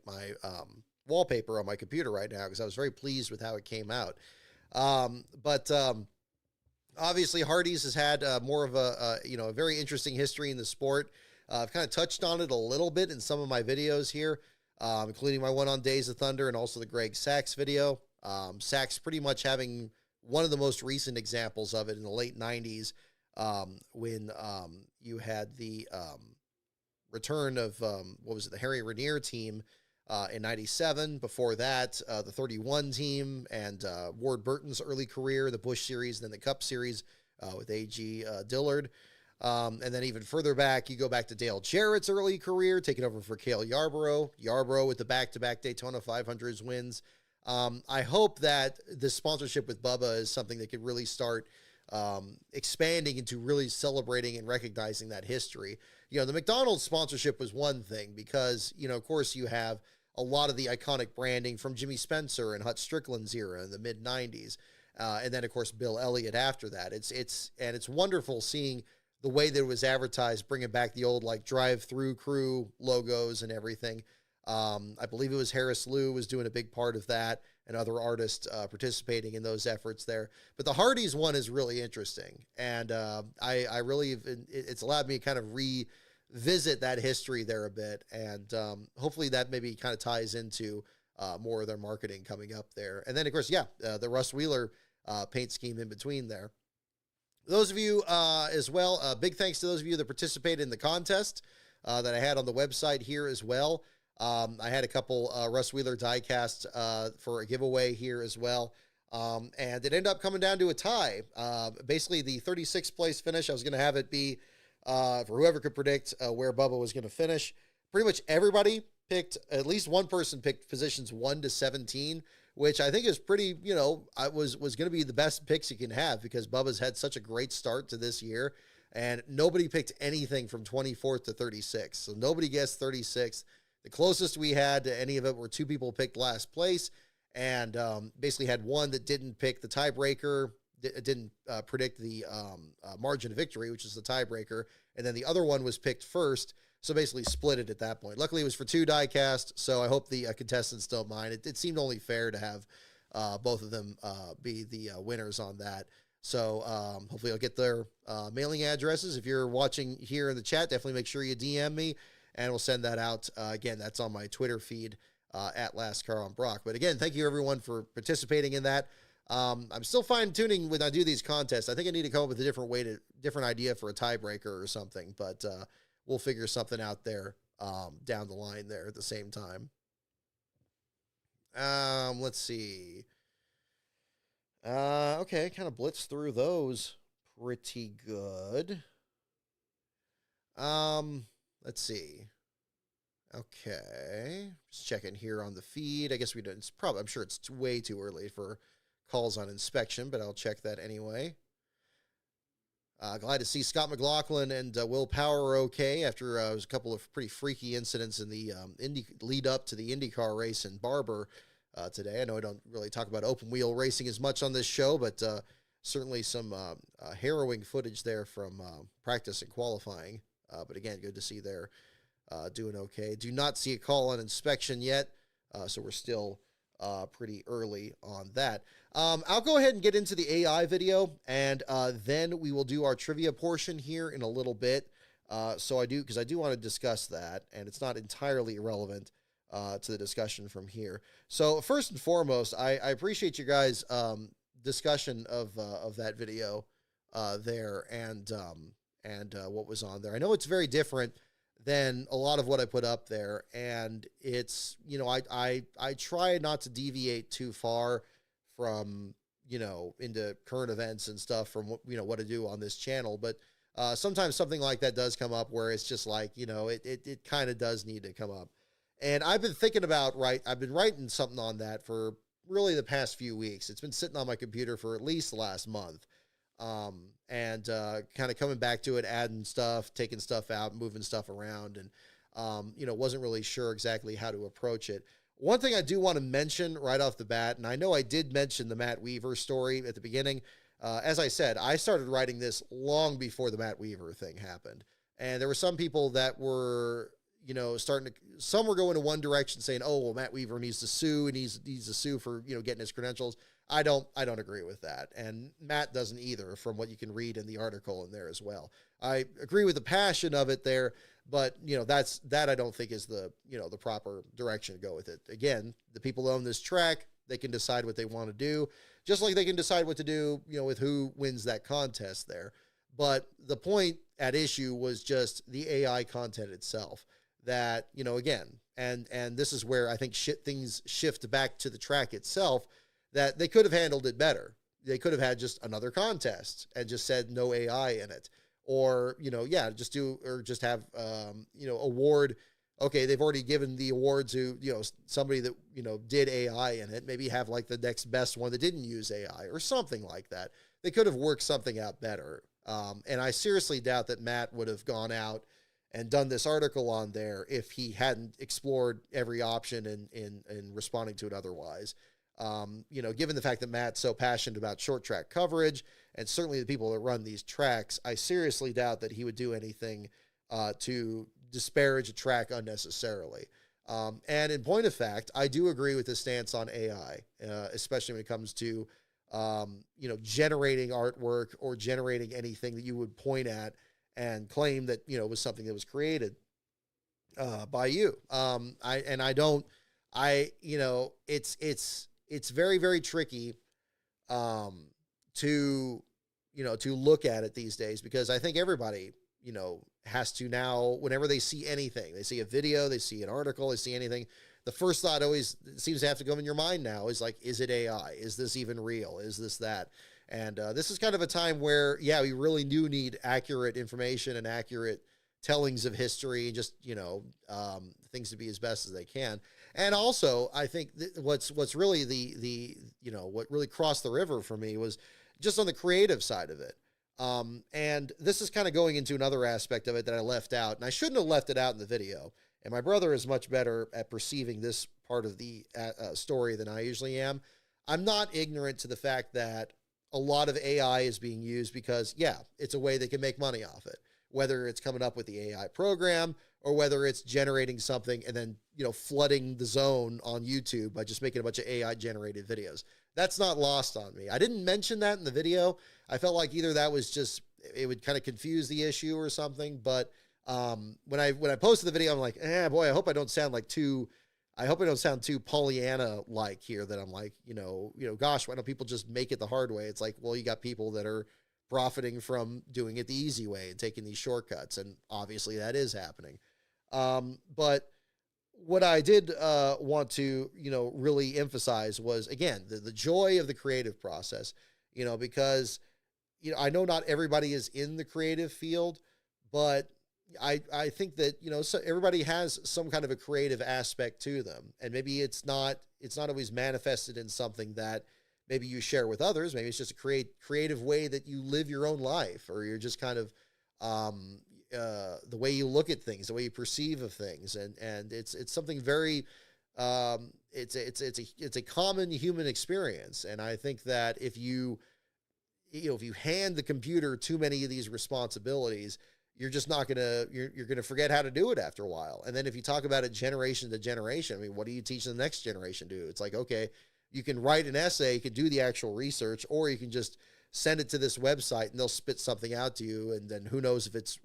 wallpaper on my computer right now, because I was very pleased with how it came out. Obviously Hardee's has had more of a very interesting history in the sport. I've kind of touched on it a little bit in some of my videos here, including my one on Days of Thunder and also the Greg Sachs video. Sachs pretty much having one of the most recent examples of it in the late 90s, when you had the return of, the Harry Raniere team in 97. Before that, the 31 team and Ward Burton's early career, the Busch Series, and then the Cup Series with A.G. Dillard. And then even further back, you go back to Dale Jarrett's early career, taking over for Cale Yarborough. Yarborough with the back-to-back Daytona 500s wins. I hope that this sponsorship with Bubba is something that could really start expanding into really celebrating and recognizing that history. The McDonald's sponsorship was one thing, because, of course, you have a lot of the iconic branding from Jimmy Spencer and Hut Strickland's era in the mid 90s. And then of course, Bill Elliott after that. It's wonderful seeing the way that it was advertised, bringing back the old drive-through crew logos and everything. I believe it was Harris Liu was doing a big part of that, and other artists participating in those efforts there. But the Hardee's one is really interesting, and I really, it's allowed me to kind of revisit that history there a bit, and hopefully that maybe kind of ties into more of their marketing coming up there. And then of course, the Russ Wheeler paint scheme in between there. Those of you as well, big thanks to those of you that participated in the contest that I had on the website here as well. I had a couple Russ Wheeler diecasts for a giveaway here as well. And it ended up coming down to a tie. Basically, the 36th place finish, I was going to have it be for whoever could predict where Bubba was going to finish. Pretty much everybody picked, at least one person picked positions 1 to 17, which I think is pretty, I was going to be the best picks you can have, because Bubba's had such a great start to this year, and nobody picked anything from 24th to 36th. So nobody guessed 36th. The closest we had to any of it were 2 people picked last place, and basically had one that didn't pick the tiebreaker, didn't predict the margin of victory, which is the tiebreaker, and then the other one was picked first, so basically split it at that point. Luckily, it was for 2 diecast, so I hope the contestants don't mind. It seemed only fair to have both of them be the winners on that. So hopefully I'll get their mailing addresses. If you're watching here in the chat, definitely make sure you DM me, and we'll send that out. Again, that's on my Twitter feed at Last Car on Brock. But again, thank you everyone for participating in that. I'm still fine-tuning when I do these contests. I think I need to come up with a different idea for a tiebreaker or something, but we'll figure something out there down the line there at the same time. Let's see. Okay, kind of blitzed through those pretty good. Let's see. Okay, just checking here on the feed. I guess we don't. It's probably. I'm sure it's way too early for calls on inspection, but I'll check that anyway. Glad to see Scott McLaughlin and Will Power okay after a couple of pretty freaky incidents in the lead up to the IndyCar race in Barber today. I know I don't really talk about open wheel racing as much on this show, but certainly some harrowing footage there from practice and qualifying. But again, good to see they're doing okay. Do not see a call on inspection yet, so we're still pretty early on that. I'll go ahead and get into the AI video, and then we will do our trivia portion here in a little bit. Because I do want to discuss that, and it's not entirely irrelevant to the discussion from here. So first and foremost, I appreciate you guys' discussion of that video there and what was on there. I know it's very different than a lot of what I put up there, and it's, you know, I try not to deviate too far from, you know, into current events and stuff from what, you know, what I do on this channel, but sometimes something like that does come up where it's just like, you know, it kind of does need to come up. And I've been thinking about, I've been writing something on that for really the past few weeks. It's been sitting on my computer for at least the last month. And kind of coming back to it, adding stuff, taking stuff out, moving stuff around, and, you know, wasn't really sure exactly how to approach it. One thing I do want to mention right off the bat, and I know I did mention the Matt Weaver story at the beginning. As I said, I started writing this long before the Matt Weaver thing happened. And there were some people that were, you know, some were going in one direction saying, oh, well, Matt Weaver needs to sue, and he needs to sue for, you know, getting his credentials. I don't agree with that. And Matt doesn't either, from what you can read in the article in there as well. I agree with the passion of it there, but, you know, that I don't think is the, you know, the proper direction to go with it. Again, the people who own this track, they can decide what they want to do, just like they can decide what to do, you know, with who wins that contest there. But the point at issue was just the AI content itself that, you know, again, and this is where I think things shift back to the track itself, that they could have handled it better. They could have had just another contest and just said no AI in it. Or, you know, yeah, just have, you know, award. Okay, they've already given the award to, you know, somebody that, you know, did AI in it. Maybe have like the next best one that didn't use AI or something like that. They could have worked something out better. And I seriously doubt that Matt would have gone out and done this article on there if he hadn't explored every option in responding to it otherwise. You know, given the fact that Matt's so passionate about short track coverage, and certainly the people that run these tracks, I seriously doubt that he would do anything to disparage a track unnecessarily. And in point of fact, I do agree with his stance on AI, especially when it comes to, you know, generating artwork or generating anything that you would point at and claim that, you know, was something that was created by you. You know, it's very, very tricky to, you know, to look at it these days, because I think everybody, you know, has to now, whenever they see anything, they see a video, they see an article, they see anything, the first thought always seems to have to go in your mind now is like, is it AI? Is this even real? Is this that? And this is kind of a time where, yeah, we really do need accurate information and accurate tellings of history, and just, you know, things to be as best as they can. And also, I think what's really the you know, what really crossed the river for me was just on the creative side of it. And this is kind of going into another aspect of it that I left out, and I shouldn't have left it out in the video. And my brother is much better at perceiving this part of the story than I usually am. I'm not ignorant to the fact that a lot of AI is being used because, yeah, it's a way they can make money off it, whether it's coming up with the AI program or whether it's generating something and then, you know, flooding the zone on YouTube by just making a bunch of AI generated videos. that's not lost on me. I didn't mention that in the video. I felt like either that was just, it would kind of confuse the issue or something. But when I posted the video, I'm like, boy, I hope I don't sound too Pollyanna-like here, that I'm like, gosh, why don't people just make it the hard way? It's like, well, you got people that are profiting from doing it the easy way and taking these shortcuts. And obviously that is happening. But what I did want to, really emphasize was, again, the joy of the creative process, because, I know not everybody is in the creative field, but I think that, so everybody has some kind of a creative aspect to them, and maybe it's not always manifested in something that maybe you share with others. Maybe it's just a creative way that you live your own life, or you're just kind of, the way you look at things, the way you perceive of things. And it's something very, it's a common human experience. And I think that if you hand the computer too many of these responsibilities, you're just not gonna, you're gonna forget how to do it after a while. And then if you talk about it generation to generation, I mean, what do you teach the next generation to do? It's like, okay, you can write an essay, you can do the actual research, or you can just send it to this website and they'll spit something out to you. And then who knows if it's,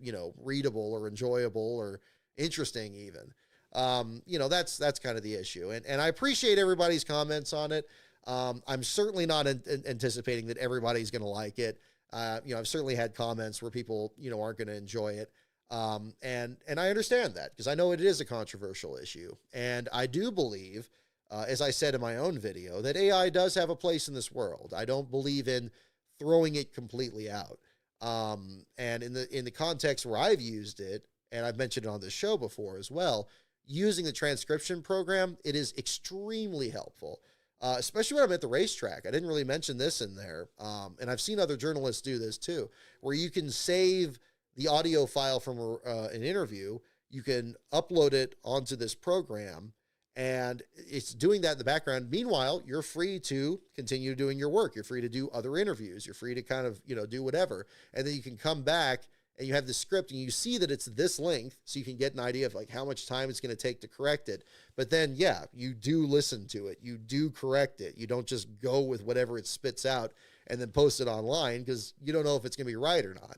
readable or enjoyable or interesting even. That's kind of the issue. And I appreciate everybody's comments on it. I'm certainly not anticipating that everybody's going to like it. I've certainly had comments where people, aren't going to enjoy it. And I understand that, because I know it is a controversial issue. And I do believe, as I said in my own video, that AI does have a place in this world. I don't believe in throwing it completely out. And in the context where I've used it, and I've mentioned it on this show before as well, using the transcription program, it is extremely helpful. Especially when I'm at the racetrack. I didn't really mention this in there. And I've seen other journalists do this too, where you can save the audio file from an interview. You can upload it onto this program, and it's doing that in the background. Meanwhile, you're free to continue doing your work. You're free to do other interviews. You're free to kind of, do whatever. And then you can come back and you have the script and you see that it's this length, so you can get an idea of like how much time it's going to take to correct it. But then, yeah, you do listen to it. You do correct it. You don't just go with whatever it spits out and then post it online, because you don't know if it's going to be right or not.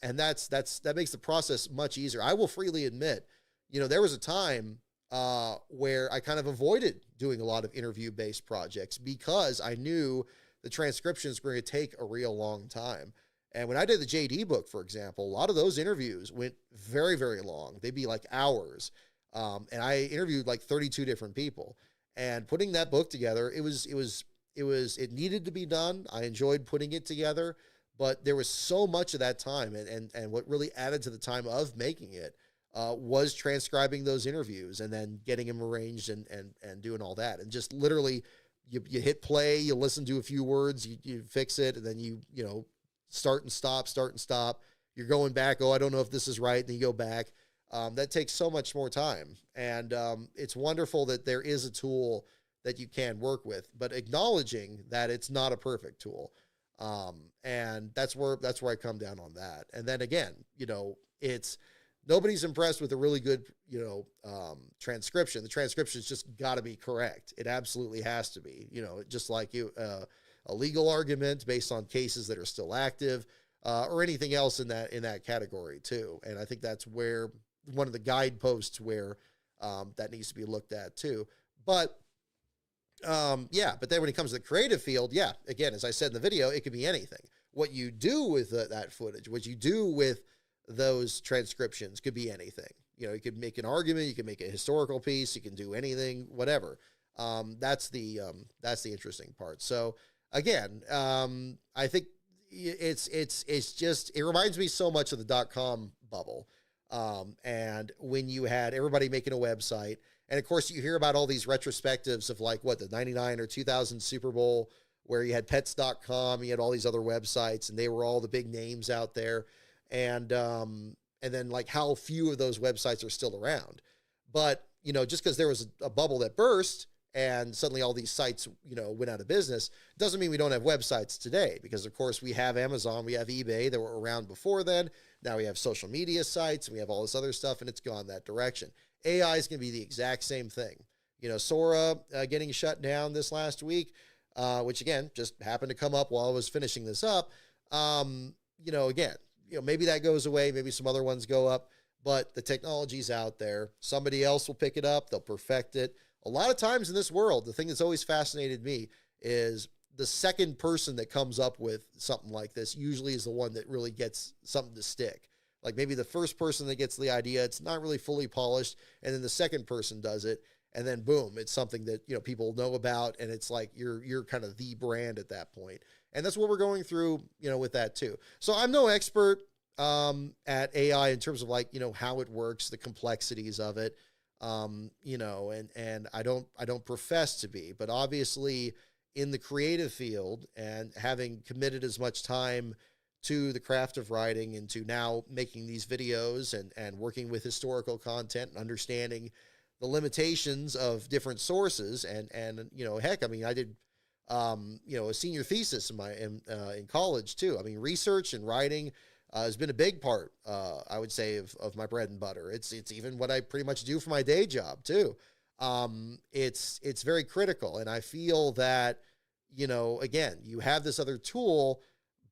And that makes the process much easier. I will freely admit, there was a time where I kind of avoided doing a lot of interview-based projects because I knew the transcriptions were going to take a real long time. And when I did the JD book, for example, a lot of those interviews went very, very long. They'd be like hours. And I interviewed like 32 different people. And putting that book together, it needed to be done. I enjoyed putting it together, but there was so much of that time. And what really added to the time of making it was transcribing those interviews and then getting them arranged and doing all that. And just literally, you hit play, you listen to a few words, you fix it, and then you start and stop. You're going back. Oh, I don't know if this is right. And then you go back. That takes so much more time. And it's wonderful that there is a tool that you can work with, but acknowledging that it's not a perfect tool. And that's where I come down on that. And then again, nobody's impressed with a really good, transcription. The transcription's just got to be correct. It absolutely has to be, just like a legal argument based on cases that are still active, or anything else in that category too. And I think that's where one of the guideposts where that needs to be looked at too. But but then when it comes to the creative field, again, as I said in the video, it could be anything. What you do with that footage, what you do with those transcriptions could be anything. You could make an argument, you can make a historical piece, you can do anything, whatever. That's the interesting part. So again, I think it's just, it reminds me so much of the .com bubble. And when you had everybody making a website, and of course you hear about all these retrospectives of like the 99 or 2000 Super Bowl, where you had pets.com, you had all these other websites, and they were all the big names out there. And then like how few of those websites are still around. But, just because there was a bubble that burst and suddenly all these sites, went out of business, doesn't mean we don't have websites today, because of course we have Amazon, we have eBay that were around before then. Now we have social media sites, and we have all this other stuff, and it's gone that direction. AI is going to be the exact same thing. Sora getting shut down this last week. which again, just happened to come up while I was finishing this up. Again, maybe that goes away. Maybe some other ones go up, but the technology's out there. Somebody else will pick it up. They'll perfect it. A lot of times in this world, the thing that's always fascinated me is the second person that comes up with something like this usually is the one that really gets something to stick. Like maybe the first person that gets the idea, it's not really fully polished, and then the second person does it, and then boom, it's something that people know about, and it's like you're kind of the brand at that point. And that's what we're going through, with that too. So I'm no expert at AI in terms of like, how it works, the complexities of it, and I don't profess to be, but obviously in the creative field and having committed as much time to the craft of writing and to now making these videos and working with historical content and understanding the limitations of different sources and heck, I mean, I did a senior thesis in college too. I mean, research and writing has been a big part, I would say, of my bread and butter. It's even what I pretty much do for my day job too. It's very critical, and I feel that again, you have this other tool,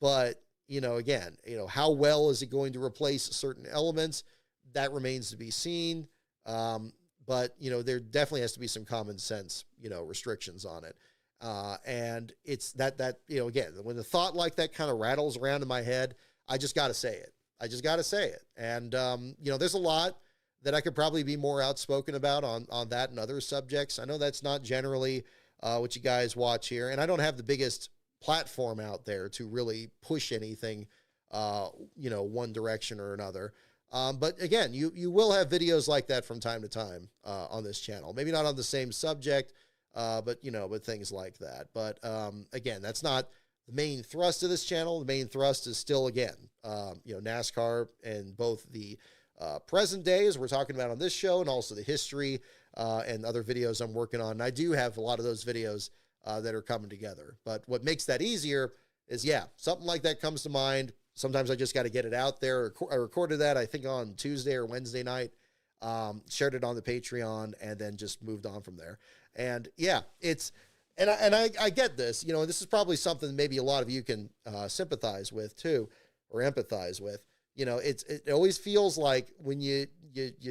but again, how well is it going to replace certain elements? That remains to be seen. But there definitely has to be some common sense, restrictions on it. And it's that again, when the thought like that kind of rattles around in my head, I just got to say it. And, there's a lot that I could probably be more outspoken about on that and other subjects. I know that's not generally what you guys watch here. And I don't have the biggest platform out there to really push anything, one direction or another. But again, you will have videos like that from time to time on this channel. Maybe not on the same subject, but things like that. But again, that's not the main thrust of this channel. The main thrust is still, again, NASCAR and both the present day, as we're talking about on this show, and also the history and other videos I'm working on. And I do have a lot of those videos that are coming together. But what makes that easier is, something like that comes to mind. Sometimes I just got to get it out there. I recorded that, I think, on Tuesday or Wednesday night, shared it on the Patreon, and then just moved on from there. And I get this, and this is probably something maybe a lot of you can sympathize with too, or empathize with. It always feels like when you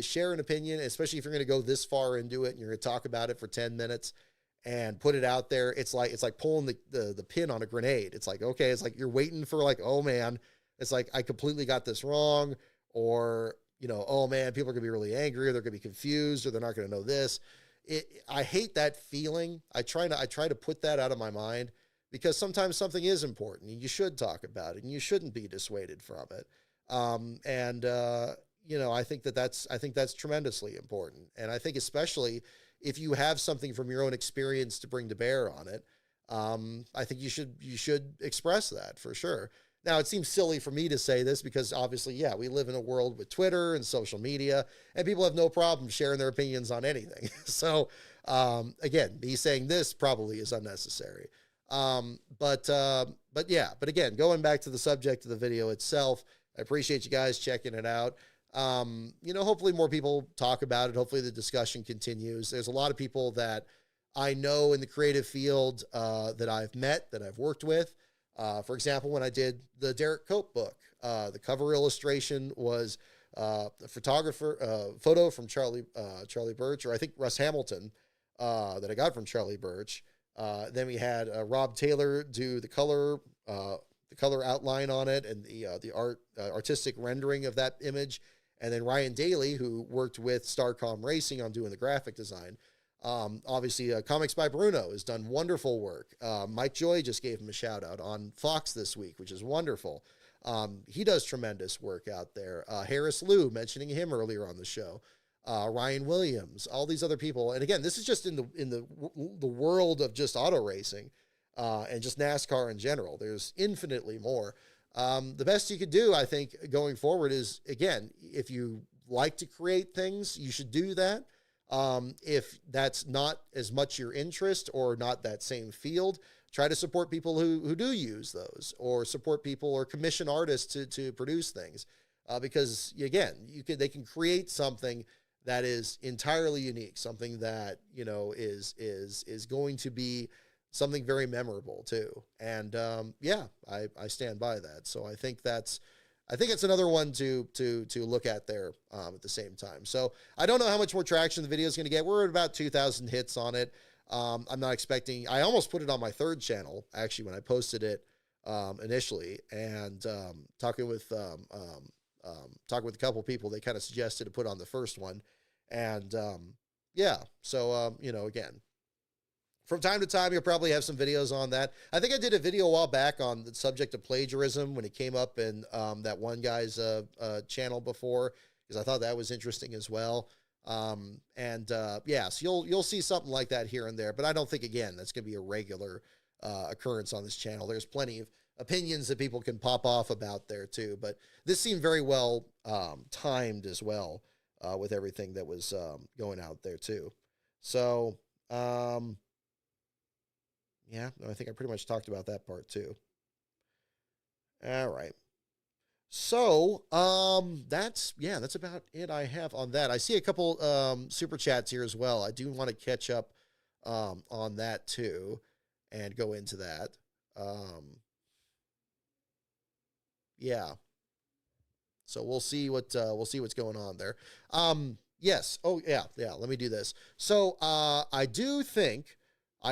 share an opinion, especially if you're going to go this far into it and you're going to talk about it for 10 minutes and put it out there, it's like pulling the pin on a grenade. It's like, okay, it's like you're waiting for like, oh man, it's like I completely got this wrong, or oh man, people are gonna be really angry, or they're gonna be confused, or they're not gonna know this. I hate that feeling. I try to put that out of my mind, because sometimes something is important and you should talk about it and you shouldn't be dissuaded from it. I think that's tremendously important. And I think especially if you have something from your own experience to bring to bear on it, I think you should express that for sure. Now, it seems silly for me to say this because obviously, we live in a world with Twitter and social media, and people have no problem sharing their opinions on anything. So, again, me saying this probably is unnecessary. But again, going back to the subject of the video itself, I appreciate you guys checking it out. Hopefully more people talk about it. Hopefully the discussion continues. There's a lot of people that I know in the creative field that I've met, that I've worked with. For example, when I did the Derek Cope book, the cover illustration was a photo from Charlie Birch, or I think Russ Hamilton, that I got from Charlie Birch. Then we had Rob Taylor do the color outline on it and the artistic rendering of that image. And then Ryan Daly, who worked with Starcom Racing on doing the graphic design. Obviously, Comics by Bruno has done wonderful work. Mike Joy just gave him a shout out on Fox this week, which is wonderful. He does tremendous work out there. Harris Liu, mentioning him earlier on the show. Ryan Williams, all these other people. And again, this is just in the world of just auto racing and just NASCAR in general. There's infinitely more. The best you could do, I think, going forward is, again, if you like to create things, you should do that. If that's not as much your interest or not that same field, try to support people who do use those, or support people or commission artists to produce things. Because again, they can create something that is entirely unique, something that, is going to be something very memorable too. And yeah, I stand by that. So I think it's another one to look at there at the same time. So I don't know how much more traction the video is going to get. We're at about 2,000 hits on it. I'm not expecting. I almost put it on my third channel actually when I posted it initially, and talking with a couple people, they kind of suggested to put on the first one, and yeah. So you know, again, from time to time, you'll probably have some videos on that. I think I did a video a while back on the subject of plagiarism when it came up in that one guy's channel before, because I thought that was interesting as well. Yeah, so you'll see something like that here and there, but I don't think, again, that's going to be a regular occurrence on this channel. There's plenty of opinions that people can pop off about there too, but this seemed very well timed as well with everything that was going out there too. So, yeah, I think I pretty much talked about that part too. All right. So, that's about it I have on that. I see a couple super chats here as well. I do want to catch up on that too and go into that. Yeah. So we'll see what's going on there. Yes. Oh yeah. Let me do this. So, I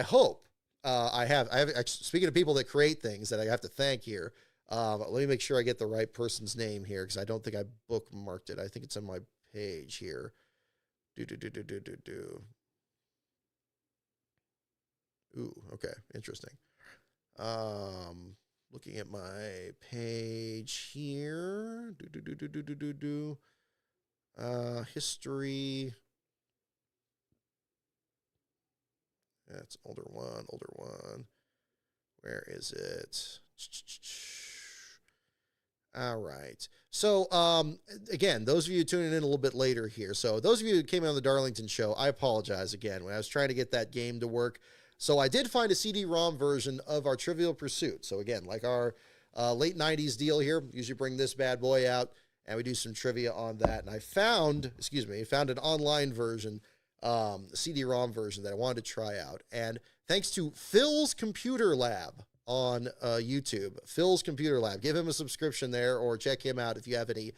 hope, I have, speaking of people that create things that I have to thank here, let me make sure I get the right person's name here, because I don't think I bookmarked it. I think it's on my page here. Ooh, okay, interesting. Looking at my page here. History. That's older one. Where is it? All right. So, again, those of you tuning in a little bit later here. So those of you who came on the Darlington show, I apologize again when I was trying to get that game to work. So I did find a CD-ROM version of our Trivial Pursuit. So again, like our late 90s deal here, usually bring this bad boy out and we do some trivia on that. And I found an online version, CD-ROM version that I wanted to try out. And thanks to Phil's Computer Lab on YouTube, Phil's Computer Lab, give him a subscription there or check him out if you have any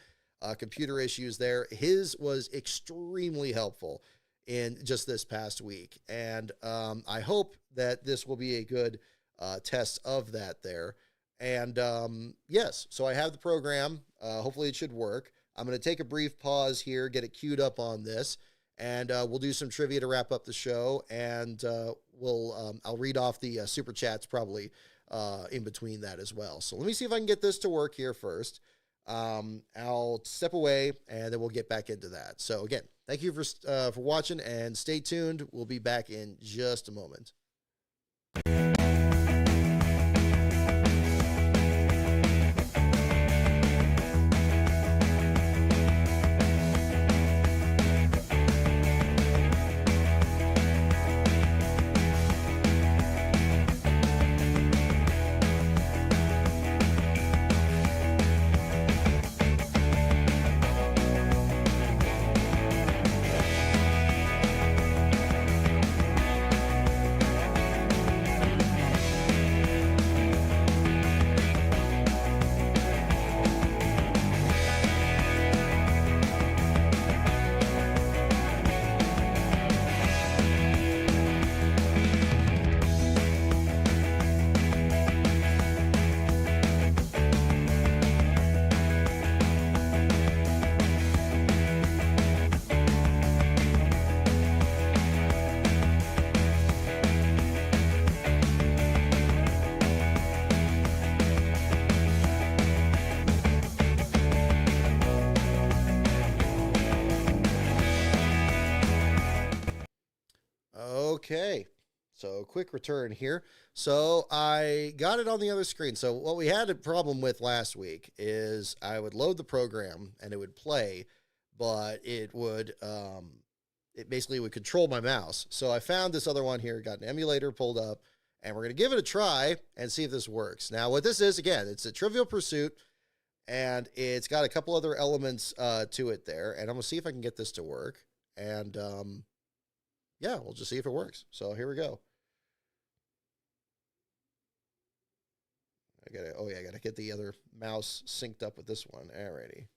computer issues there. His was extremely helpful in just this past week. And I hope that this will be a good test of that there. And yes, so I have the program. Hopefully it should work. I'm going to take a brief pause here, get it queued up on this, and we'll do some trivia to wrap up the show. And I'll read off the super chats probably in between that as well. So let me see if I can get this to work here first. I'll step away and then we'll get back into that. So again, thank you for watching and stay tuned. We'll be back in just a moment. Okay, so quick return here. So I got it on the other screen. So what we had a problem with last week is I would load the program and it would play, but it basically would control my mouse. So I found this other one here, got an emulator pulled up, and we're going to give it a try and see if this works. Now what this is, again, it's a Trivial Pursuit, and it's got a couple other elements to it there, and I'm going to see if I can get this to work. And yeah, we'll just see if it works. So here we go. Oh yeah, I gotta get the other mouse synced up with this one. Alrighty.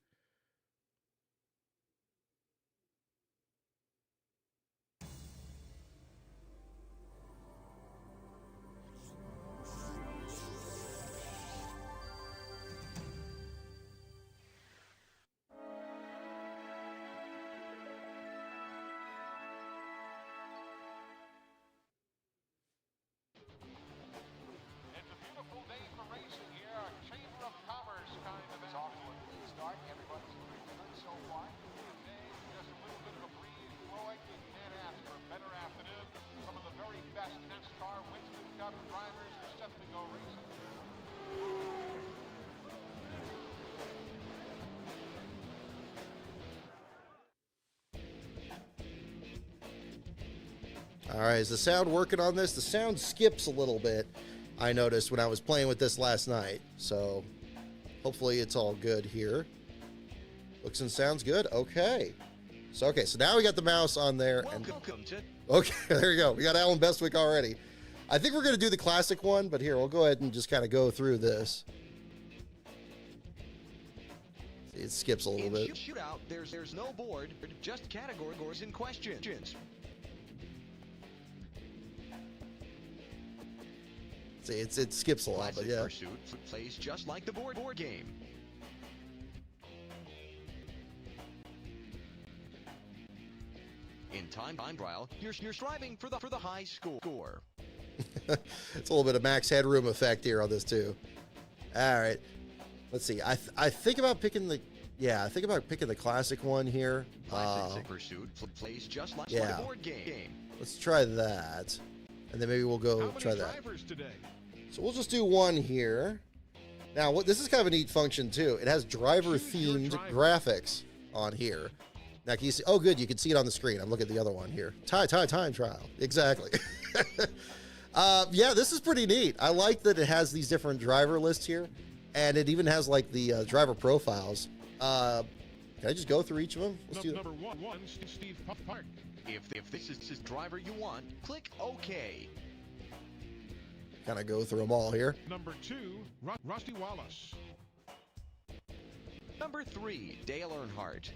All right, is the sound working on this? The sound skips a little bit, I noticed when I was playing with this last night. So hopefully it's all good here. Looks and sounds good. Okay. So now we got the mouse on there. Okay, there you go. We got Alan Bestwick already. I think we're going to do the classic one, but here, we'll go ahead and just kind of go through this. See, it skips a little bit. Shootout, there's no board, just categories and questions. See, it skips a lot, but yeah. Pursuit plays just like the board game. In time trial, you're striving for the high score. It's a little bit of max headroom effect here on this too. All right, let's see. I think about picking the classic one here. Classic Pursuit plays just like the board game. Let's try that, and then maybe we'll go try that. Today? So we'll just do one here. Now, this is kind of a neat function too. It has driver-themed graphics on here. Now, can you see? Oh, good. You can see it on the screen. I'm looking at the other one here. Time trial. Exactly. Yeah, this is pretty neat. I like that it has these different driver lists here, and it even has like the driver profiles. Can I just go through each of them? Let's do Number one, Steve Park. If this is his driver you want, click OK. Kind of go through them all here. Number 2, Rusty Wallace. Number 3, Dale Earnhardt.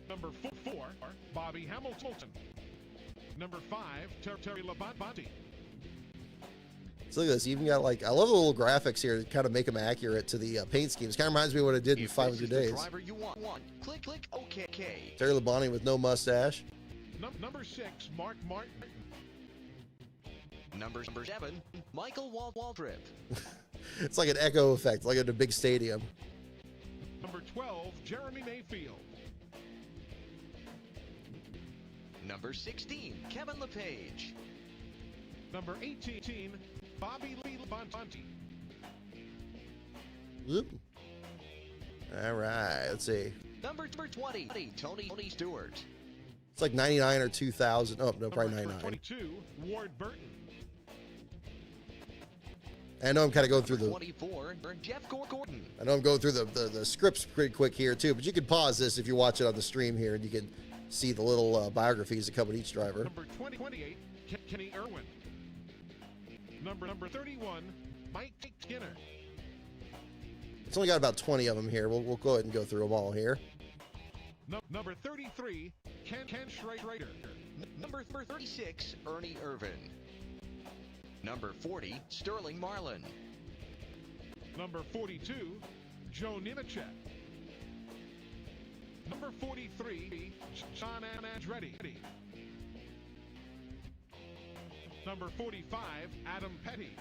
Number 4, Bobby Hamilton. Number 5, Terry Labonte. So look at this. You even got like, I love the little graphics here to kind of make them accurate to the paint schemes. Kind of reminds me of what it did in 500 Days. The driver you want, click OK. Terry Labonte with no mustache. Number 6, Mark Martin. Number 7, Michael Waltrip. It's like an echo effect, like at a big stadium. Number 12, Jeremy Mayfield. Number 16, Kevin LePage. Number 18, Bobby Lee Labonte. All right, let's see. Number 20, Tony Stewart. It's like 99 or 2000. Oh, no, probably Number 99. 22, Ward Burton. I know I'm kind of going through the 24, Jeff Gordon. I know I'm going through the scripts pretty quick here too, but you can pause this if you watch it on the stream here, and you can see the little biographies that come with each driver. Number 28, Kenny Irwin. Number 31, Mike Skinner. It's only got about 20 of them here. We'll go ahead and go through them all here. Number 33, Ken Schrader. Number 36, Ernie Irvin. Number 40, Sterling Marlin. Number 42, Joe Nemechek. Number 43, John Andretti. Number 45, Adam Petty.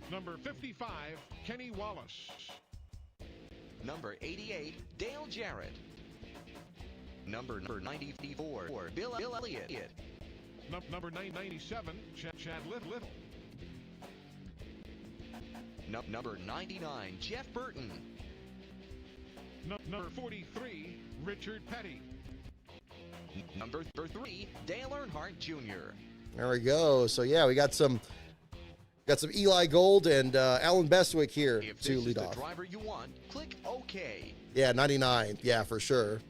Number 55, Kenny Wallace. Number 88, Dale Jarrett. Number 94, Bill Elliott. Number 97, Chad Little. Number 99, Jeff Burton. Number 43, Richard Petty. Number 3, Dale Earnhardt Jr. There we go. So yeah, we got some Eli Gold and Alan Bestwick here to lead off. If this is the driver you want, click OK. Yeah, 99. Yeah, for sure.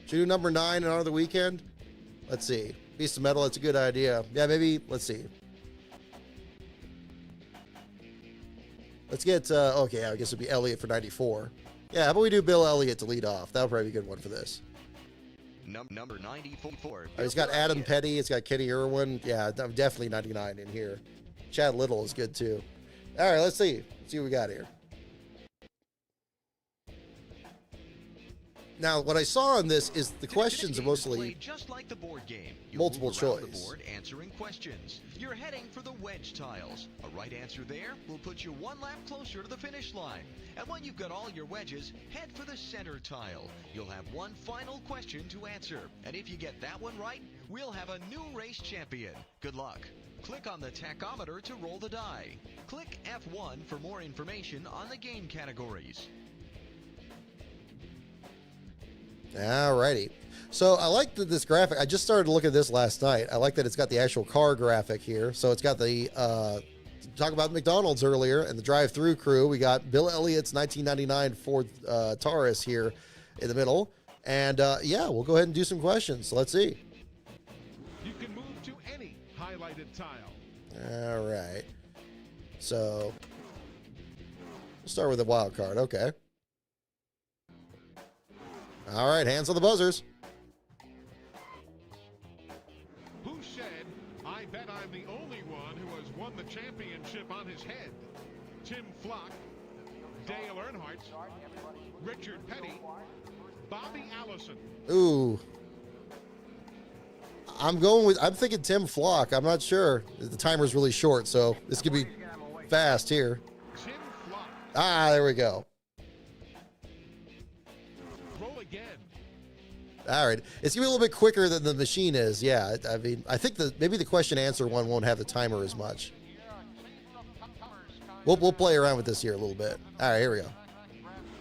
Should we do number 9 and on the weekend? Let's see. Beast of Metal, that's a good idea. Yeah, maybe, let's see. Let's get, okay, I guess it'd be Elliott for 94. Yeah, how about we do Bill Elliott to lead off? That'll probably be a good one for this. Number 94. It's got Adam Petty. It's got Kenny Irwin. Yeah, definitely 99 in here. Chad Little is good too. All right, let's see. Let's see what we got here. Now, what I saw on this is the questions are mostly just like the board game. You multiple move around choice. The board answering questions. You're heading for the wedge tiles. A right answer there will put you one lap closer to the finish line. And when you've got all your wedges, head for the center tile. You'll have one final question to answer. And if you get that one right, we'll have a new race champion. Good luck. Click on the tachometer to roll the die. Click F1 for more information on the game categories. Alrighty. So I like this graphic. I just started to look at this last night. I like that it's got the actual car graphic here. So it's got the, talk about McDonald's earlier and the drive-through crew. We got Bill Elliott's 1999 Ford Taurus here in the middle. And yeah, we'll go ahead and do some questions. So let's see. You can move to any highlighted tile. All right. So we'll start with the wild card. Okay. All right, hands on the buzzers. Who said, "I bet I'm the only one who has won the championship on his head"? Tim Flock, Dale Earnhardt, Richard Petty, Bobby Allison. Ooh. I'm thinking Tim Flock. I'm not sure. The timer's really short, so this could be fast here. Tim Flock. Ah, there we go. Roll again. All right. It's going to be a little bit quicker than the machine is. Yeah, I mean, I think maybe the question answer one won't have the timer as much. We'll play around with this here a little bit. All right, here we go.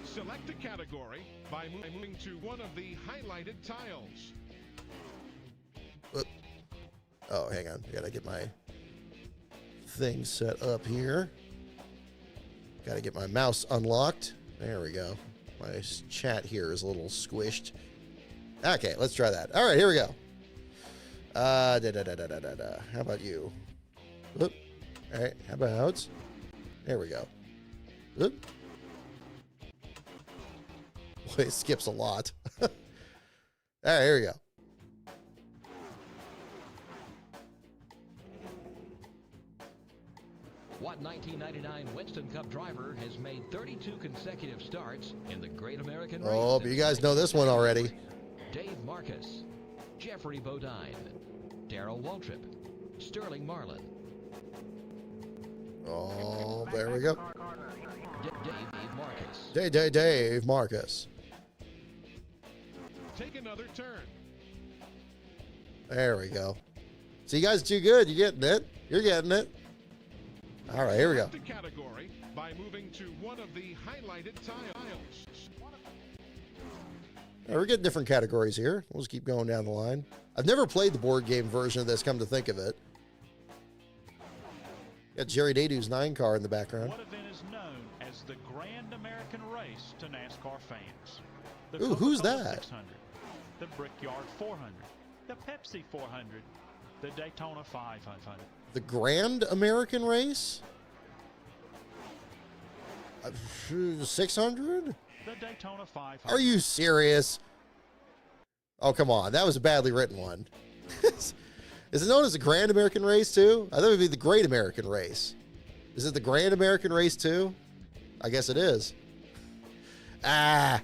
Select a category by moving to one of the highlighted tiles. Oh, hang on. I got to get my thing set up here. Got to get my mouse unlocked. There we go. My chat here is a little squished. Okay, let's try that. All right, here we go. How about you? Whoop. All right, how about? There we go. Whoop. Boy, it skips a lot. All right, here we go. What 1999 Winston Cup driver has made 32 consecutive starts in the Great American Race? Oh, but you guys know this one already. Dave Marcus, Jeffrey Bodine, Darrell Waltrip, Sterling Marlin. Oh, there we go. Dave Marcus. Dave Marcus. Take another turn. There we go. So you guys do good. You're getting it. You're getting it. All right, here we go. Select a category by moving to one of the highlighted tiles. We're getting different categories here. We'll just keep going down the line. I've never played the board game version of this, come to think of it. Got Jerry Nadeau's 9 car in the background. What event is known as the Grand American Race to NASCAR fans? The Ooh, who's Coca-Cola that? 600, the Brickyard 400, the Pepsi 400, the Daytona 500. The Grand American Race? 600? The Daytona 500. Are you serious? Oh, come on. That was a badly written one. Is it known as the Grand American Race, too? I thought it would be the Great American Race. Is it the Grand American Race, too? I guess it is. Ah.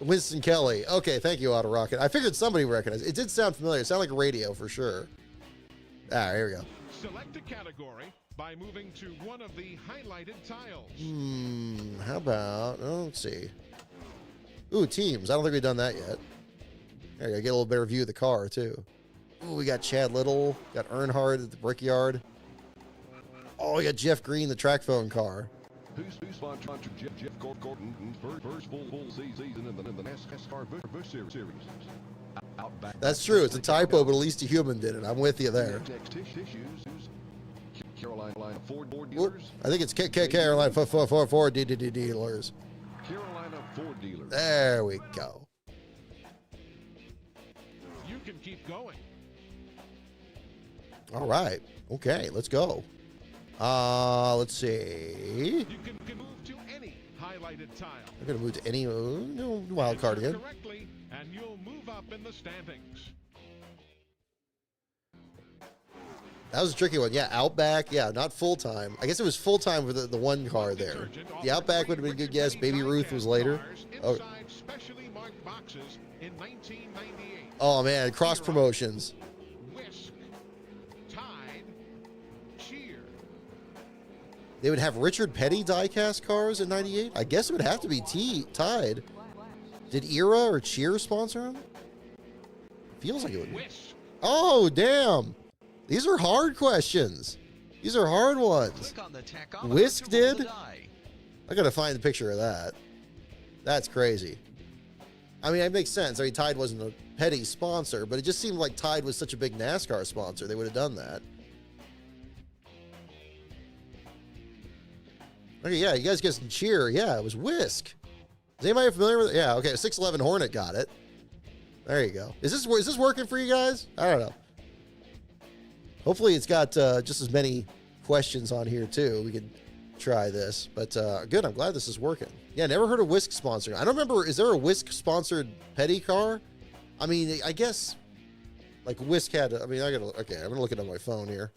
Winston Kelly. Okay, thank you, Auto Rocket. I figured somebody would recognize it. It did sound familiar. It sounded like a radio for sure. All right, here we go. Select a category by moving to one of the highlighted tiles. How about, let's see. Ooh, teams. I don't think we've done that yet. There you go. Get a little better view of the car, too. Ooh, we got Chad Little. Got Earnhardt at the Brickyard. Oh, we got Jeff Green, the track phone car. Who's sponsored Jeff Gordon first full season in the NASCAR Busch Series. That's true. It's a typo, but at least a human did it. I'm with you there. Carolina Ford dealers. I think it's Carolina Ford dealers. Carolina Ford dealers. There we go. You can keep going. All right. Okay, let's go. Let's see. You can move to any highlighted tile. I'm gonna move to any no wild card Answer again. correctly, and you'll move up in the standings. That was a tricky one. Yeah, Outback. Yeah, not full time. I guess it was full time with the one car there. The Outback would have been a good guess. Baby Ruth was later. Oh, Specially marked boxes in 1998. oh man, cross promotions. Whisk, Tide, Cheer. They would have Richard Petty diecast cars in '98. I guess it would have to be Tide. Did Era or Cheer sponsor them? Feels like it would. Whisk. Oh damn! These are hard questions. These are hard ones. Click on the tachometer Whisk to roll the did? die. I gotta find the picture of that. That's crazy. I mean, it makes sense. I mean, Tide wasn't a Petty sponsor, but it just seemed like Tide was such a big NASCAR sponsor. They would have done that. Okay, yeah, you guys get some cheer. Yeah, it was Whisk. Is anybody familiar with it? Yeah, okay, 611 Hornet got it. There you go. Is this working for you guys? I don't know. Hopefully it's got just as many questions on here too. We could try this, but good. I'm glad this is working. Yeah, never heard of Whisk sponsoring. I don't remember. Is there a Whisk sponsored Petty car? I mean, I guess like Whisk had. I mean, okay. I'm gonna look it on my phone here.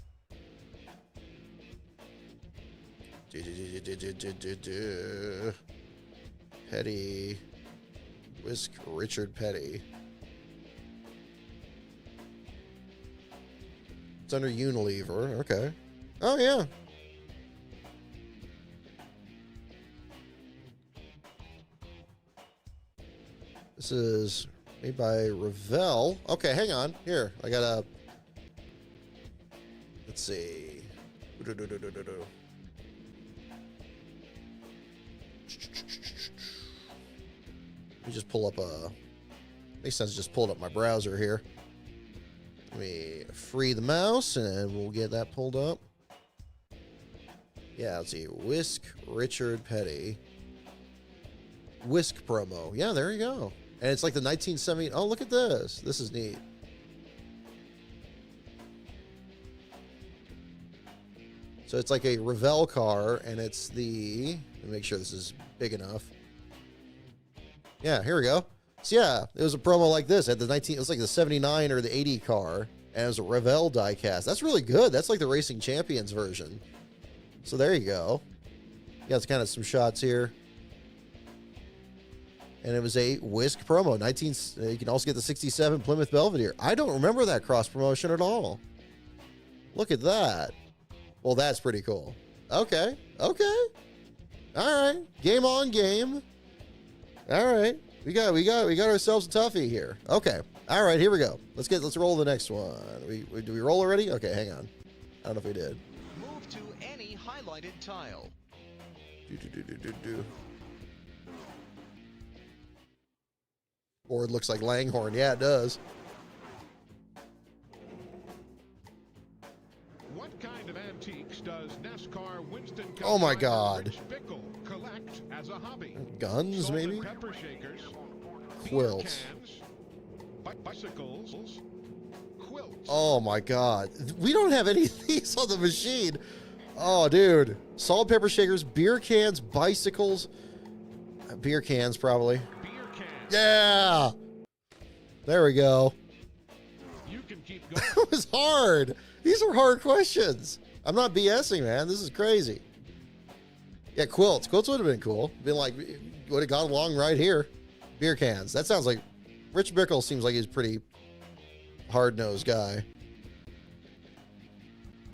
Petty, Whisk, Richard Petty. It's under Unilever. Okay. Oh yeah. This is made by Revell. Okay, hang on. Here, I got a. Let's see. Let me just pull up a. Makes sense. Just pulled up my browser here. Let me free the mouse and we'll get that pulled up. Yeah, let's see. Whisk Richard Petty. Whisk promo. Yeah, there you go. And it's like the 1970. Oh, look at this. This is neat. So it's like a Revell car, and it's the. Let me make sure this is big enough. Yeah, here we go. So yeah, it was a promo like this at the 19. It was like the 79 or the 80 car, and it was a Revell diecast. That's really good. That's like the Racing Champions version. So there you go. You got kind of some shots here. And it was a Whisk promo. You can also get the 67 Plymouth Belvedere. I don't remember that cross promotion at all. Look at that. Well, that's pretty cool. Okay. Okay. All right. Game on game. All right. We got ourselves a toughie here. Okay. All right, here we go. Let's roll the next one. Do we roll already? Okay, hang on. I don't know if we did. Move to any highlighted tile. Board looks like Langhorne. Yeah, it does. What kind of antiques does NASCAR Winston Cup Oh my driver God. Rich Bickle collect as a hobby? Guns, Salt and maybe? pepper shakers, Quilts. beer cans, bicycles, quilts. Oh my God. We don't have any of these on the machine. Oh, dude. Salt, pepper shakers, beer cans, bicycles. Beer cans, probably. Beer cans. Yeah. There we go. You can keep going. That was hard. These are hard questions. I'm not BSing, man. This is crazy. Yeah, quilts. Quilts would have been cool. Been like, would have gone along right here. Beer cans. That sounds like, Rich Bickle seems like he's a pretty hard-nosed guy.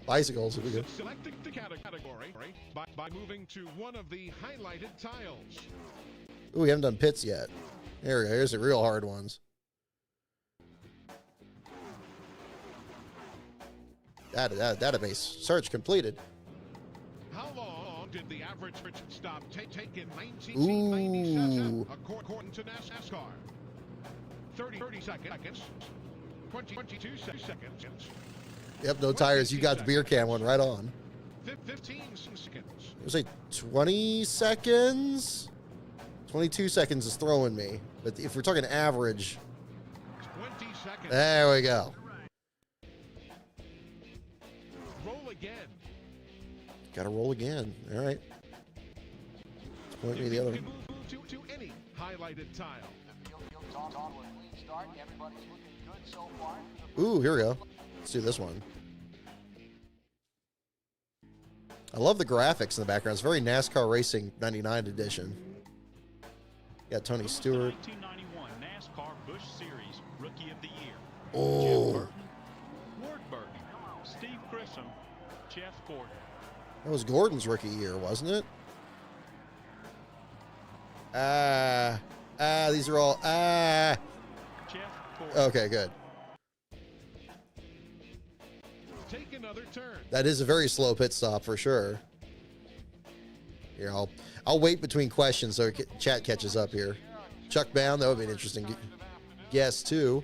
Bicycles would be good. Selecting the category by moving to one of the highlighted tiles. Ooh, we haven't done pits yet. There we go. Here's the real hard ones. Database search completed. How long did the average stop take in 1997 according to NASCAR? 30 seconds. 22 seconds. Yep, no tires. You got the beer can one right on. 15 seconds. It was like 20 seconds. 22 seconds is throwing me. But if we're talking average, 20 seconds. there we go. again. Got to roll again. All right. Let's point me the other You one. can move to any highlighted tile. Ooh, here we go. Let's do this one. I love the graphics in the background. It's very NASCAR Racing 99 edition. Got Tony Stewart. 1991 NASCAR Busch Series Rookie of the Year. Oh. Jeff Burton, Ward Burton, Steve Grissom, Jeff Gordon. That was Gordon's rookie year, wasn't it? These are all, Jeff Gordon. Okay, good. Take another turn. That is a very slow pit stop for sure. Here, I'll wait between questions so chat catches up here. Chuck Bound, that would be an interesting guess too.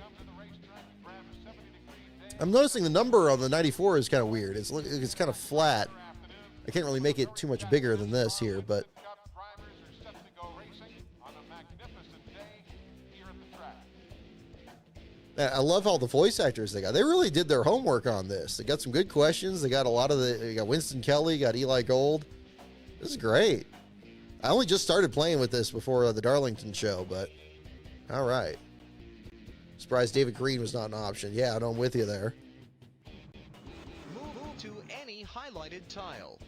I'm noticing the number on the 94 is kind of weird. It's kind of flat. I can't really make it too much bigger than this here, but I love all the voice actors they got. They really did their homework on this. They got some good questions. They got a lot of they got Winston Kelly, got Eli Gold. This is great. I only just started playing with this before the Darlington show, but all right. Surprised David Green was not an option. Yeah, I'm with you there. Move to any highlighted tile.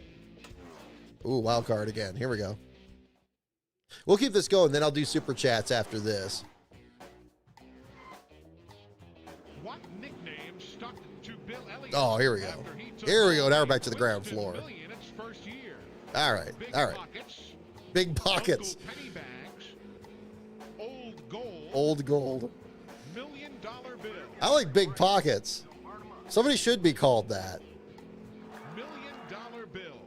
Ooh, wild card again. Here we go. We'll keep this going, then I'll do super chats after this. What nickname stuck to Bill Elliott? Oh, here we go. after he took Here we go. Now we're over back to the ground Winston floor. Million in its first year? All right. Big All right. pockets, Big pockets. Uncle penny bags, old gold, Old gold. $1 million bill, I like big pockets. Somebody should be called that. $1 million bill.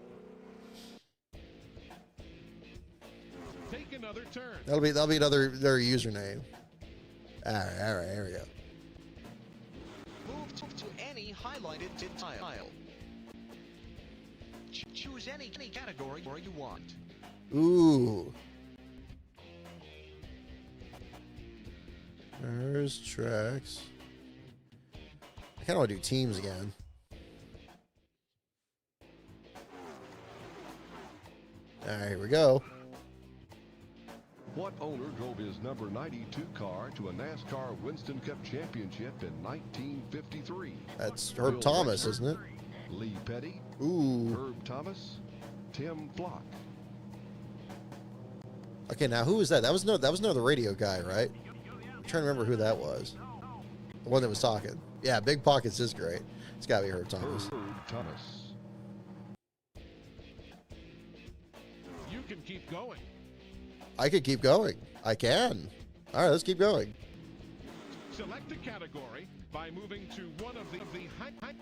Take another turn. That'll be their username. All right, here we go. Move to any highlighted tile. Choose any category you want. Ooh. There's tracks. I kind of want to do teams again. All right, here we go. What owner drove his number 92 car to a NASCAR Winston Cup championship in 1953? That's Herb Bill Thomas, Rexford, isn't it? Lee Petty, Ooh. Herb Thomas, Tim Flock. Okay, now who was that? That was another radio guy, right? I'm trying to remember who that was. The one that was talking. Yeah, Big Pockets is great. It's got to be Herb Thomas. Herb Thomas. You can keep going. I could keep going. I can. All right, let's keep going. Select a category by moving to one of the high.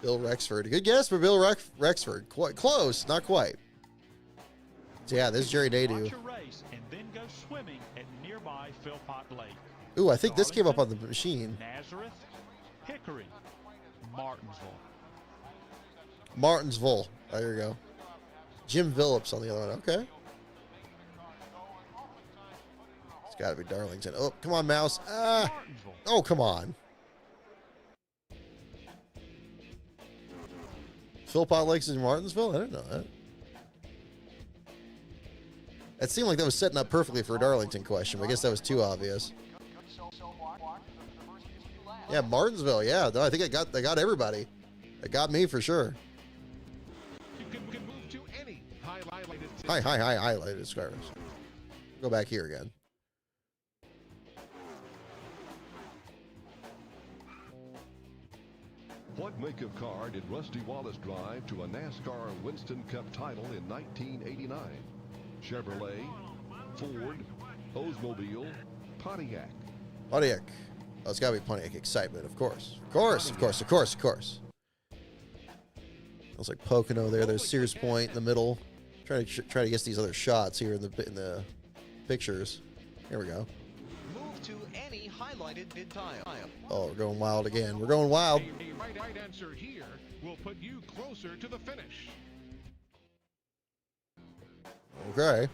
Bill Rexford. Good guess for Bill Rexford. Quite close, not quite. So yeah, this is Jerry Nadeau. Watch a race and then go swimming at nearby Philpott Lake. Ooh, I think this came up on the machine. Nazareth, Hickory, Martinsville. Martinsville. There you go. Jim Phillips on the other one. Okay. It's got to be Darlington. Oh, come on, mouse. Ah. Martinsville. Oh, come on. Philpott Lakes in Martinsville? I didn't know that. It seemed like that was setting up perfectly for a Darlington question, but I guess that was too obvious. Yeah, Martinsville. Yeah, no, I think they got everybody. It got me for sure. You can move to any highlighted. Highlighted stars. Go back here again. What make of car did Rusty Wallace drive to a NASCAR Winston Cup title in 1989? Chevrolet, Ford, Oldsmobile, Pontiac. Pontiac. Oh, it's got to be Pontiac Excitement, of course. Of course. Looks like Pocono there. There's Sears Point in the middle. Try to guess these other shots here in the pictures. Here we go. Move to any highlighted tile. Oh, we're going wild again. We're going wild. A right answer here will put you closer to the finish. Okay.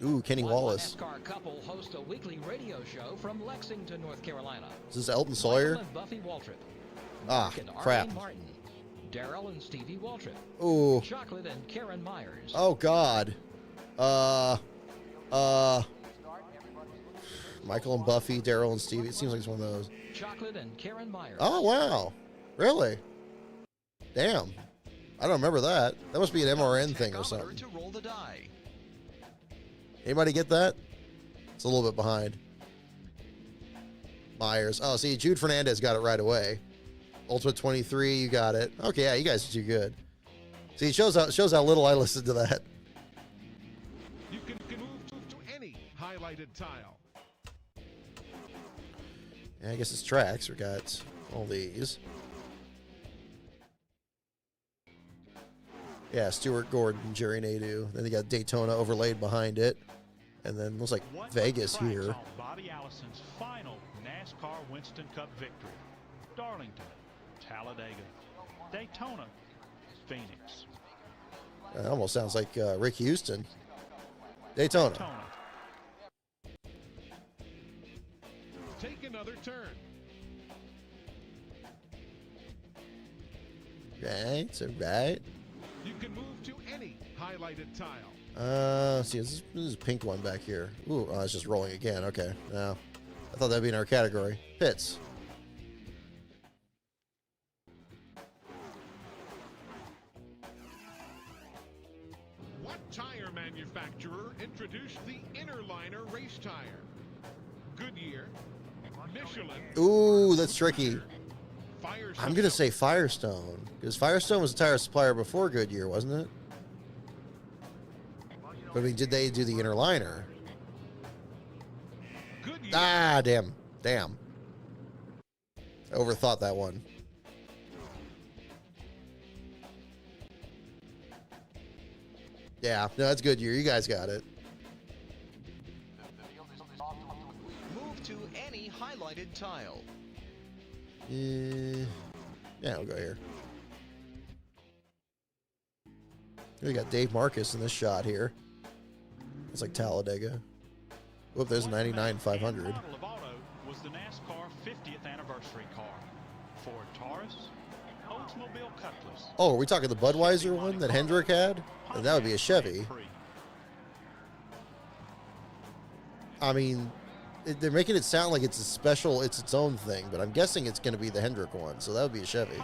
Ooh, Kenny One Wallace. NASCAR couple host a weekly radio show from Lexington, North Carolina. Is this Elton Sawyer? Michael and Buffy Waltrip. Ah, Mark and crap. Arlene Martin. Daryl and Stevie Waltrip. Ooh. Chocolate and Karen Myers. Oh, God. Michael and Buffy, Daryl and Stevie. It seems like it's one of those. Chocolate and Karen Myers. Oh, wow. Really? Damn. I don't remember that. That must be an MRN thing or something. To roll the die. Anybody get that? It's a little bit behind. Myers. Oh, see, Jude Fernandez got it right away. Ultimate 23, you got it. Okay, yeah, you guys are too good. See, it shows how little I listened to that. You can move to any highlighted tile. Yeah, I guess it's tracks. We got all these. Yeah, Stuart Gordon, Jerry Nadeau. Then they got Daytona overlaid behind it. And then looks like What Vegas tracks here. on Bobby Allison's final NASCAR Winston Cup victory? Darlington, Talladega, Daytona, Phoenix. It almost sounds like Rick Houston. Daytona. Take another turn. Right, so right. You can move to any highlighted tile. See, this is a pink one back here. Ooh, oh, it's just rolling again. Okay, no. I thought that'd be in our category. Pits. What tire manufacturer introduced the inner liner race tire? Goodyear, Michelin. Ooh, that's tricky. Firestone. I'm gonna say Firestone because Firestone was a tire supplier before Goodyear, wasn't it? But I mean, did they do the inner liner? Goodyear. Ah, damn. I overthought that one. Yeah, no, that's Goodyear. You guys got it. Move to any highlighted tile. Yeah, we'll go here. We got Dave Marcus in this shot here. It's like Talladega. Whoop, there's a 99 500. Model of auto was the NASCAR 50th anniversary car. Ford Taurus, Oldsmobile Cutlass. Oh, are we talking the Budweiser one that Hendrick had? Then that would be a Chevy. I mean, they're making it sound like it's a special, it's its own thing, but I'm guessing it's going to be the Hendrick one, so that would be a Chevy.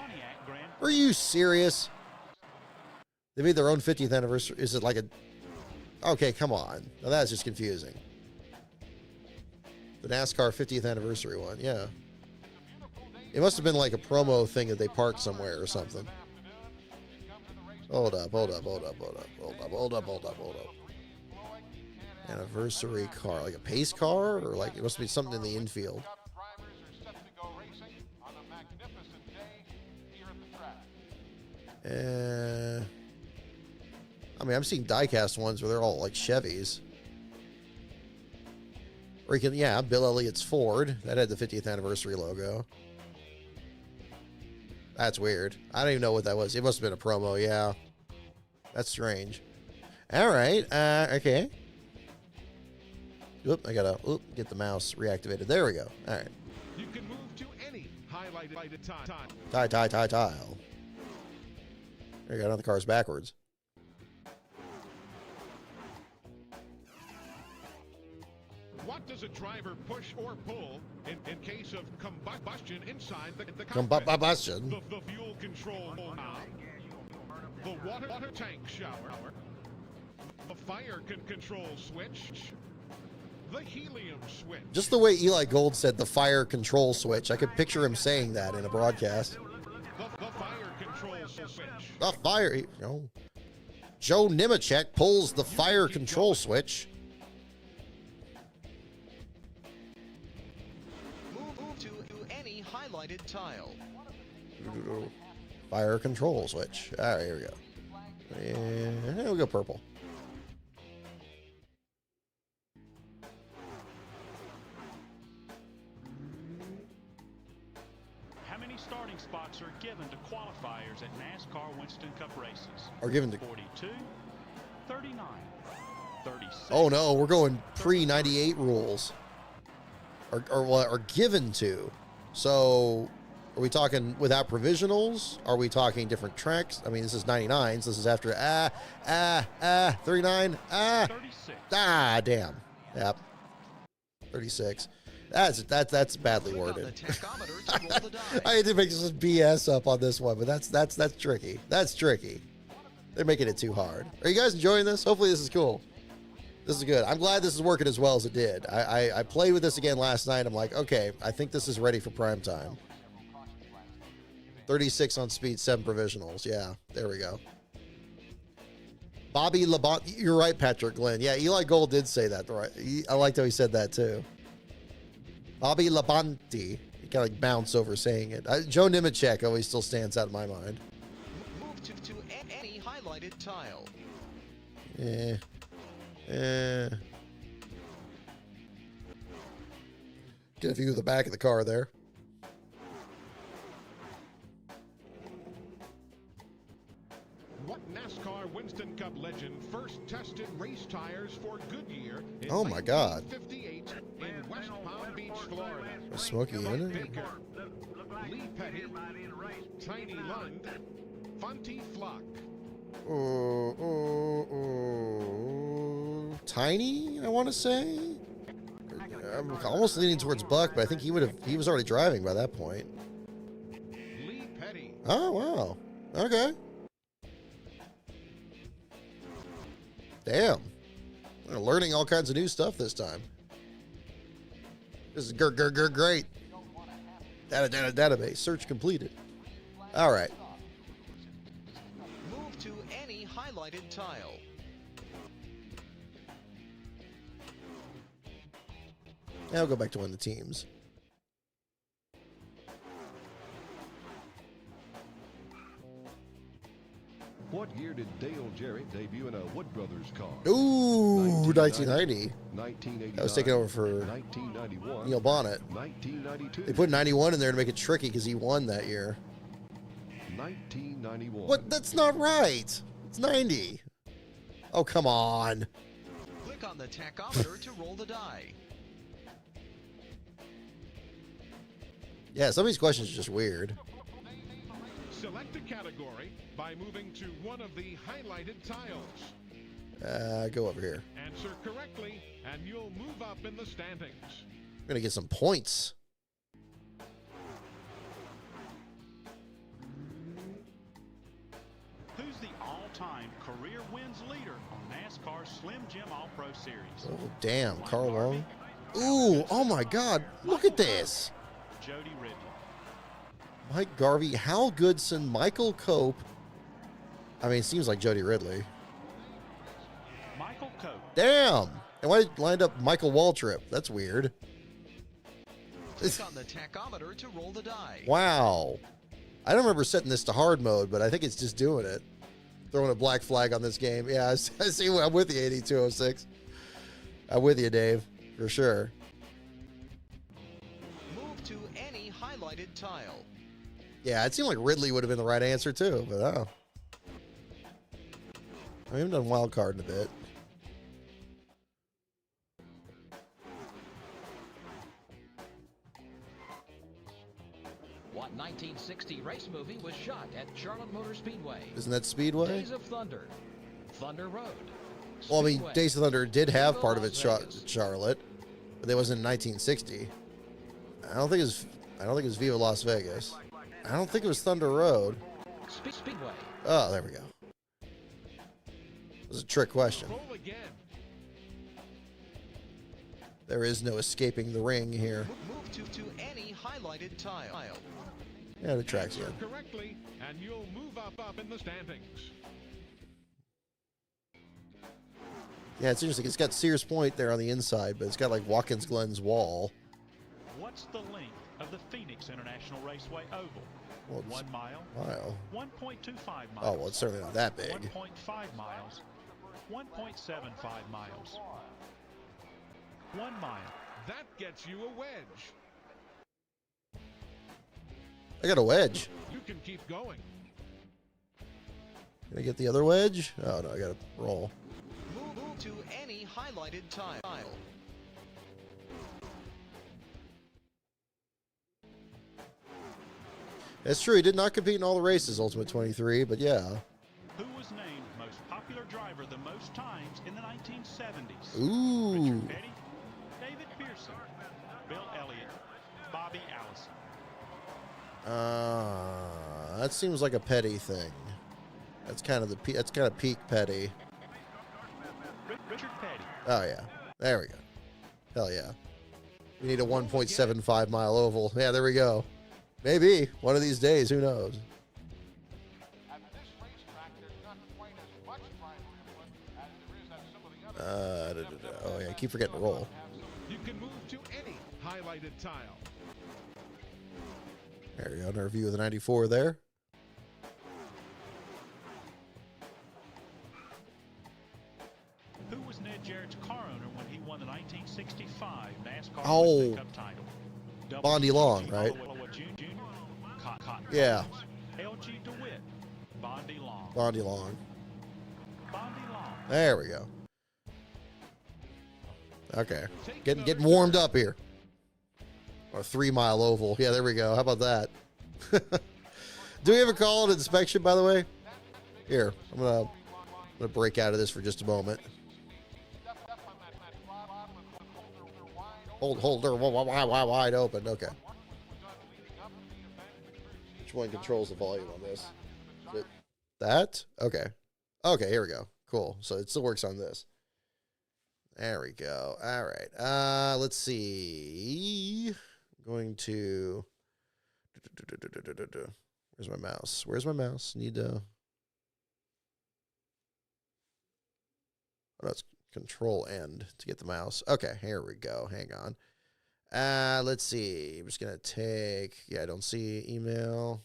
Are you serious? They made their own 50th anniversary. Is it like a... Okay, come on. Now that's just confusing. The NASCAR 50th anniversary one, yeah. It must have been like a promo thing that they parked somewhere or something. Hold up. Anniversary car, like a pace car, or like it must be something in the infield. I mean, I'm seeing diecast ones where they're all like Chevys. Or you can, yeah, Bill Elliott's Ford. That had the 50th anniversary logo. That's weird. I don't even know what that was. It must have been a promo, yeah. That's strange. All right, okay. Oop, I gotta get the mouse reactivated. There we go. All right. You can move to any highlighted tile. Tile. There you go. Now the car's backwards. What does a driver push or pull in case of combustion inside the cockpit? Combustion. The fuel control knob, the water tank shower, the fire control switch, the helium switch. Just the way Eli Gold said the fire control switch. I could picture him saying that in a broadcast. The fire control switch. The fire. You know, Joe Nemechek pulls the fire control switch. Move to any highlighted tile. Fire control switch. All right, here we go. And we'll go purple. How many starting spots are given to qualifiers at NASCAR Winston Cup races? Are given to 42, 39, 36. Oh no, we're going pre-98 rules. Are given to. So are we talking without provisionals? Are we talking different tracks? I mean, this is 99, so this is after 39. 36. Damn. Yep. 36. That's badly Click on the worded. tachometer to roll the die. I had to make some BS up on this one, but that's tricky. That's tricky. They're making it too hard. Are you guys enjoying this? Hopefully this is cool. This is good. I'm glad this is working as well as it did. I played with this again last night. I'm like, okay, I think this is ready for prime time. 36 on speed, 7 provisionals. Yeah, there we go. Bobby Labonte. You're right, Patrick Glenn. Yeah, Eli Gold did say that. Right. I liked how he said that too. Bobby Labonte. He kind of like bounced over saying it. Joe Nemechek always still stands out in my mind. Move to any highlighted tile. Get a view of the back of the car there. What NASCAR Winston Cup legend first tested race tires for Goodyear in Oh my God. 1958 in West Palm Beach, Florida? Was Smokey in it? Baker, Lee Petty, Tiny Lund, Funty Flock. Tiny, I want to say. I'm almost leaning towards Buck, but I think he was already driving by that point. Lee Petty. Oh wow. Okay. Damn. We're learning all kinds of new stuff this time. This is great. Database. Search completed. All right. Move to any highlighted tile. Now I'll go back to one of the teams. What year did Dale Jarrett debut in a Wood Brothers car? Ooh, 1990. 1989. That was taken over for 1991. Neil Bonnet. 1992. They put 91 in there to make it tricky because he won that year. 1991. What? That's not right. It's 90. Oh, come on. Click on the tachometer to roll the die. Yeah, some of these questions are just weird. Select a category by moving to one of the highlighted tiles. Go over here. Answer correctly, and you'll move up in the standings. I'm going to get some points. Who's the all-time career wins leader on NASCAR's Slim Jim All-Pro Series? Oh, damn. Mike Carl Garvey, Long. Ooh, oh my God. Look at this. Jody Ridley. Mike Garvey, Hal Goodson, Michael Cope. I mean, it seems like Jody Ridley. Michael Cope. Damn. And why did it lined up Michael Waltrip? That's weird. Click on the tachometer to roll the die. Wow. I don't remember setting this to hard mode, but I think it's just doing it. Throwing a black flag on this game. Yeah, I see. I'm with you, 8206. I'm with you, Dave, for sure. Move to any highlighted tile. Yeah, it seemed like Ridley would have been the right answer, too, but oh. I haven't done wild card in a bit. What 1960 race movie was shot at Charlotte Motor Speedway? Isn't that Speedway? Days of Thunder, Thunder Road. Well, I mean, Speedway, Days of Thunder did have Viva part of Las it Vegas. Charlotte, but it wasn't in 1960. I don't think it was Viva Las Vegas. I don't think it was Thunder Road. Speedway. Oh, there we go. It was a trick question. Roll again. There is no escaping the ring here. Move to any highlighted tile. Yeah, the track's Answer good. correctly, and you'll move up in the standings. Yeah, it's interesting. It's got Sears Point there on the inside, but it's got like Watkins Glen's wall. What's the length of the Phoenix International Raceway oval? Well, it's 1 mile. Wow. 1.25 miles. Oh, well, it's certainly not that big. 1.5 miles. 1.75 miles. 1 mile. That gets you a wedge. I got a wedge. You can keep going. Can I get the other wedge? Oh, no, I got to roll. Move to any highlighted tile. It's true, he did not compete in all the races, Ultimate 23, but yeah. Who was named most popular driver the most times in the 1970s? Ooh. Richard Petty, David Pearson, Bill Elliott, Bobby Allison. That seems like a Petty thing. That's kind of peak Petty. Richard Petty. Oh yeah, there we go. Hell yeah. We need a 1.75 mile oval. Yeah, there we go. Maybe one of these days. Who knows? Oh yeah, I keep forgetting to roll. You can move to any highlighted tile. There we go. Another view of the 94 there. Who was Ned Jarrett's car owner when he won the 1965 NASCAR Oh. Winston Cup title? Bondy Long, right? Yeah. L.G. DeWitt, Bondy Long. Bondy Long. Bondy Long. There we go. Okay. Getting warmed up here. Or 3 mile oval. Yeah, there we go. How about that? Do we have a call and inspection, by the way? Here, I'm gonna break out of this for just a moment. Holder wide open. Okay. Which one controls the volume on this? Is it that? Okay. Okay, here we go. Cool. So it still works on this. There we go. All right. Let's see. I'm going to. Where's my mouse? Where's my mouse? Need to. Oh, that's Control N to get the mouse. Okay, here we go. Hang on. Let's see. I'm just gonna take. Yeah, I don't see email.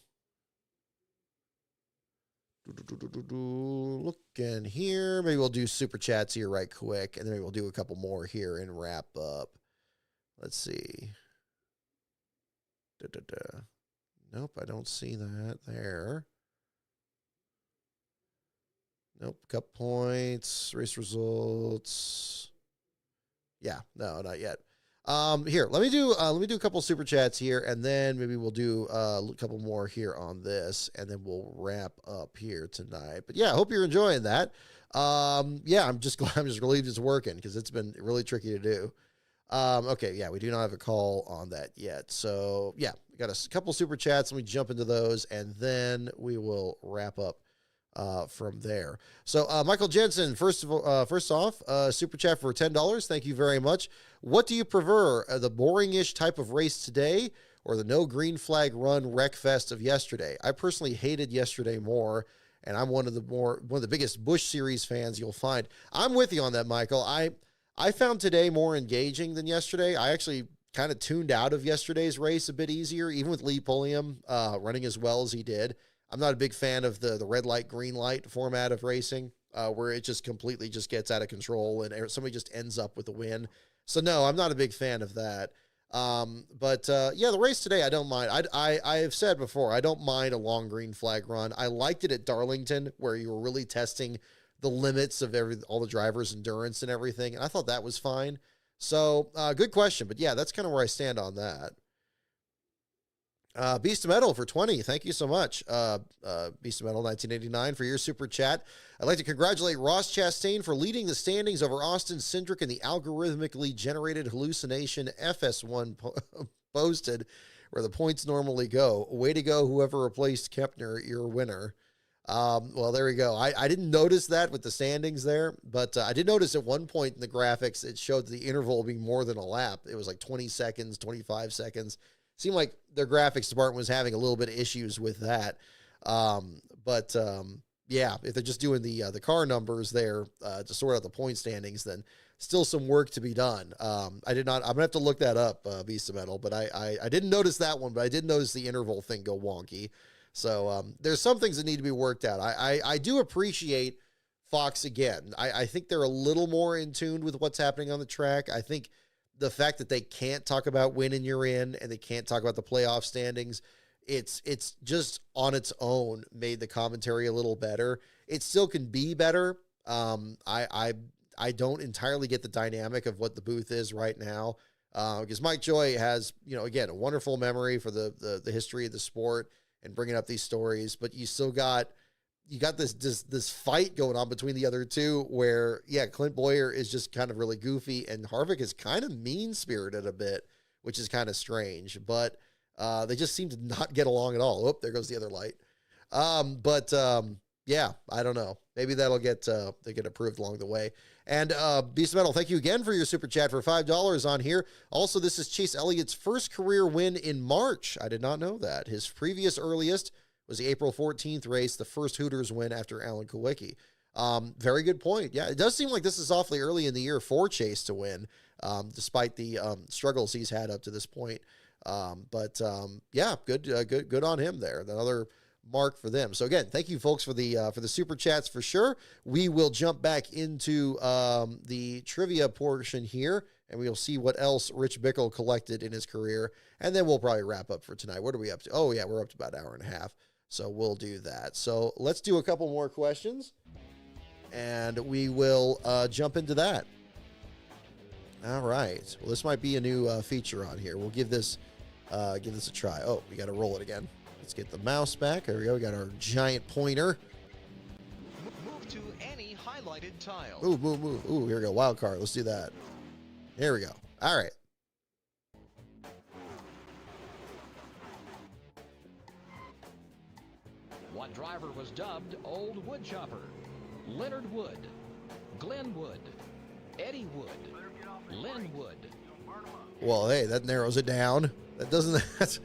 Looking here. Maybe we'll do super chats here right quick, and then maybe we'll do a couple more here and wrap up. Let's see. Nope, I don't see that there. Nope, cup points, race results. Yeah, no, not yet. Here, let me do a couple super chats here, and then maybe we'll do a couple more here on this, and then we'll wrap up here tonight. But yeah, I hope you're enjoying that. Yeah, I'm just relieved it's working because it's been really tricky to do. Okay, yeah, we do not have a call on that yet. So yeah, we got a couple super chats. Let me jump into those, and then we will wrap up from there. So Michael Jensen, first off, super chat for $10. Thank you very much. What do you prefer, the boring-ish type of race today or the no green flag run wreck fest of yesterday? I personally hated yesterday more, and I'm one of the biggest Busch Series fans you'll find. I'm with you on that, Michael. I found today more engaging than yesterday. I actually kind of tuned out of yesterday's race a bit easier, even with Lee Pulliam running as well as he did. I'm not a big fan of the red light, green light format of racing, where it just completely just gets out of control and somebody just ends up with the win. So no, I'm not a big fan of that. But yeah, the race today, I don't mind. I have said before, I don't mind a long green flag run. I liked it at Darlington, where you were really testing the limits of all the drivers' endurance and everything, and I thought that was fine. So good question, but yeah, that's kind of where I stand on that. Beast of Metal for 20. Thank you so much. Beast of Metal 1989 for your super chat. I'd like to congratulate Ross Chastain for leading the standings over Austin Cindric in the algorithmically generated hallucination FS1 posted where the points normally go. Way to go, whoever replaced Kepner, your winner. Well, there we go. I didn't notice that with the standings there, but I did notice at one point in the graphics, it showed the interval being more than a lap. It was like 20 seconds, 25 seconds. Seemed like their graphics department was having a little bit of issues with that. Yeah, if they're just doing the car numbers there to sort out the point standings, then still some work to be done. I'm gonna have to look that up, Beast of Metal, but I didn't notice that one, but I did notice the interval thing go wonky. So there's some things that need to be worked out. I do appreciate Fox again. I think they're a little more in tune with what's happening on the track. I think the fact that they can't talk about winning you're in and they can't talk about the playoff standings, it's just on its own made the commentary a little better. It still can be better. I I don't entirely get the dynamic of what the booth is right now. Because Mike Joy has, you know, again, a wonderful memory for the history of the sport and bringing up these stories, but you still got this fight going on between the other two where, yeah, Clint Boyer is just kind of really goofy and Harvick is kind of mean-spirited a bit, which is kind of strange, but they just seem to not get along at all. Oh, there goes the other light. Yeah, I don't know. Maybe that'll get approved along the way. And Beast of Metal, thank you again for your super chat for $5 on here. Also, this is Chase Elliott's first career win in March. I did not know that. His previous earliest was the April 14th race, the first Hooters win after Alan Kulwicki. Very good point. Yeah, it does seem like this is awfully early in the year for Chase to win, despite the struggles he's had up to this point. Yeah, good on him there. Another mark for them. So again, thank you folks for the super chats for sure. We will jump back into the trivia portion here, and we'll see what else Rich Bickle collected in his career, and then we'll probably wrap up for tonight. What are we up to? Oh yeah, we're up to about an hour and a half. So we'll do that. So let's do a couple more questions, and we will jump into that. All right. Well, this might be a new feature on here. We'll give this a try. Oh, we got to roll it again. Let's get the mouse back. There we go. We got our giant pointer. Move to any highlighted tile. Move. Ooh, here we go. Wild card. Let's do that. Here we go. All right. What driver was dubbed Old Woodchopper? Leonard Wood, Glenn Wood, Eddie Wood, Lynn Wood. Well, hey, that narrows it down. That doesn't... That's,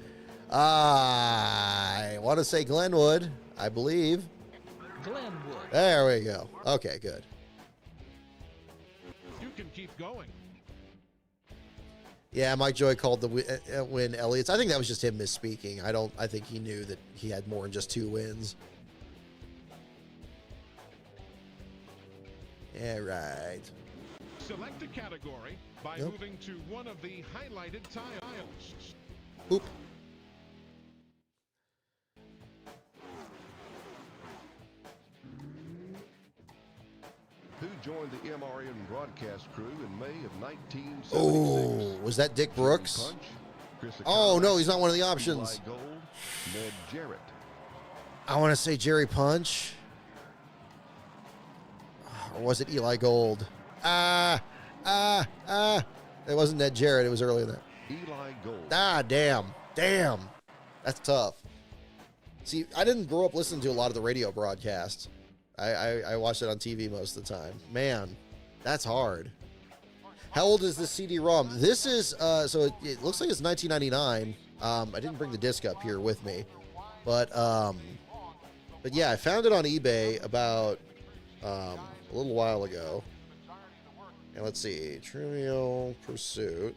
I want to say Glenwood, I believe. Glenwood. There we go. Okay, good. You can keep going. Yeah, Mike Joy called the win Elliott's. I think that was just him misspeaking. I think he knew that he had more than just 2 wins. Yeah, right. Select a category by moving to one of the highlighted tiles. Boop. Who joined the MRN broadcast crew in May of 1976? Oh, was that Dick Brooks? Punch, Chris Oh, no, O'Connor, he's not one of the Eli options. Gold, Ned Jarrett. I want to say Jerry Punch. Or was it Eli Gold? It wasn't Ned Jarrett. It was earlier than that. Eli Gold. Damn. That's tough. See, I didn't grow up listening to a lot of the radio broadcasts. I watched it on TV most of the time. Man, that's hard. How old is this CD-ROM? This is, so it looks like it's 1999. I didn't bring the disc up here with me. But yeah, I found it on eBay about a little while ago. And let's see, Trivial Pursuit.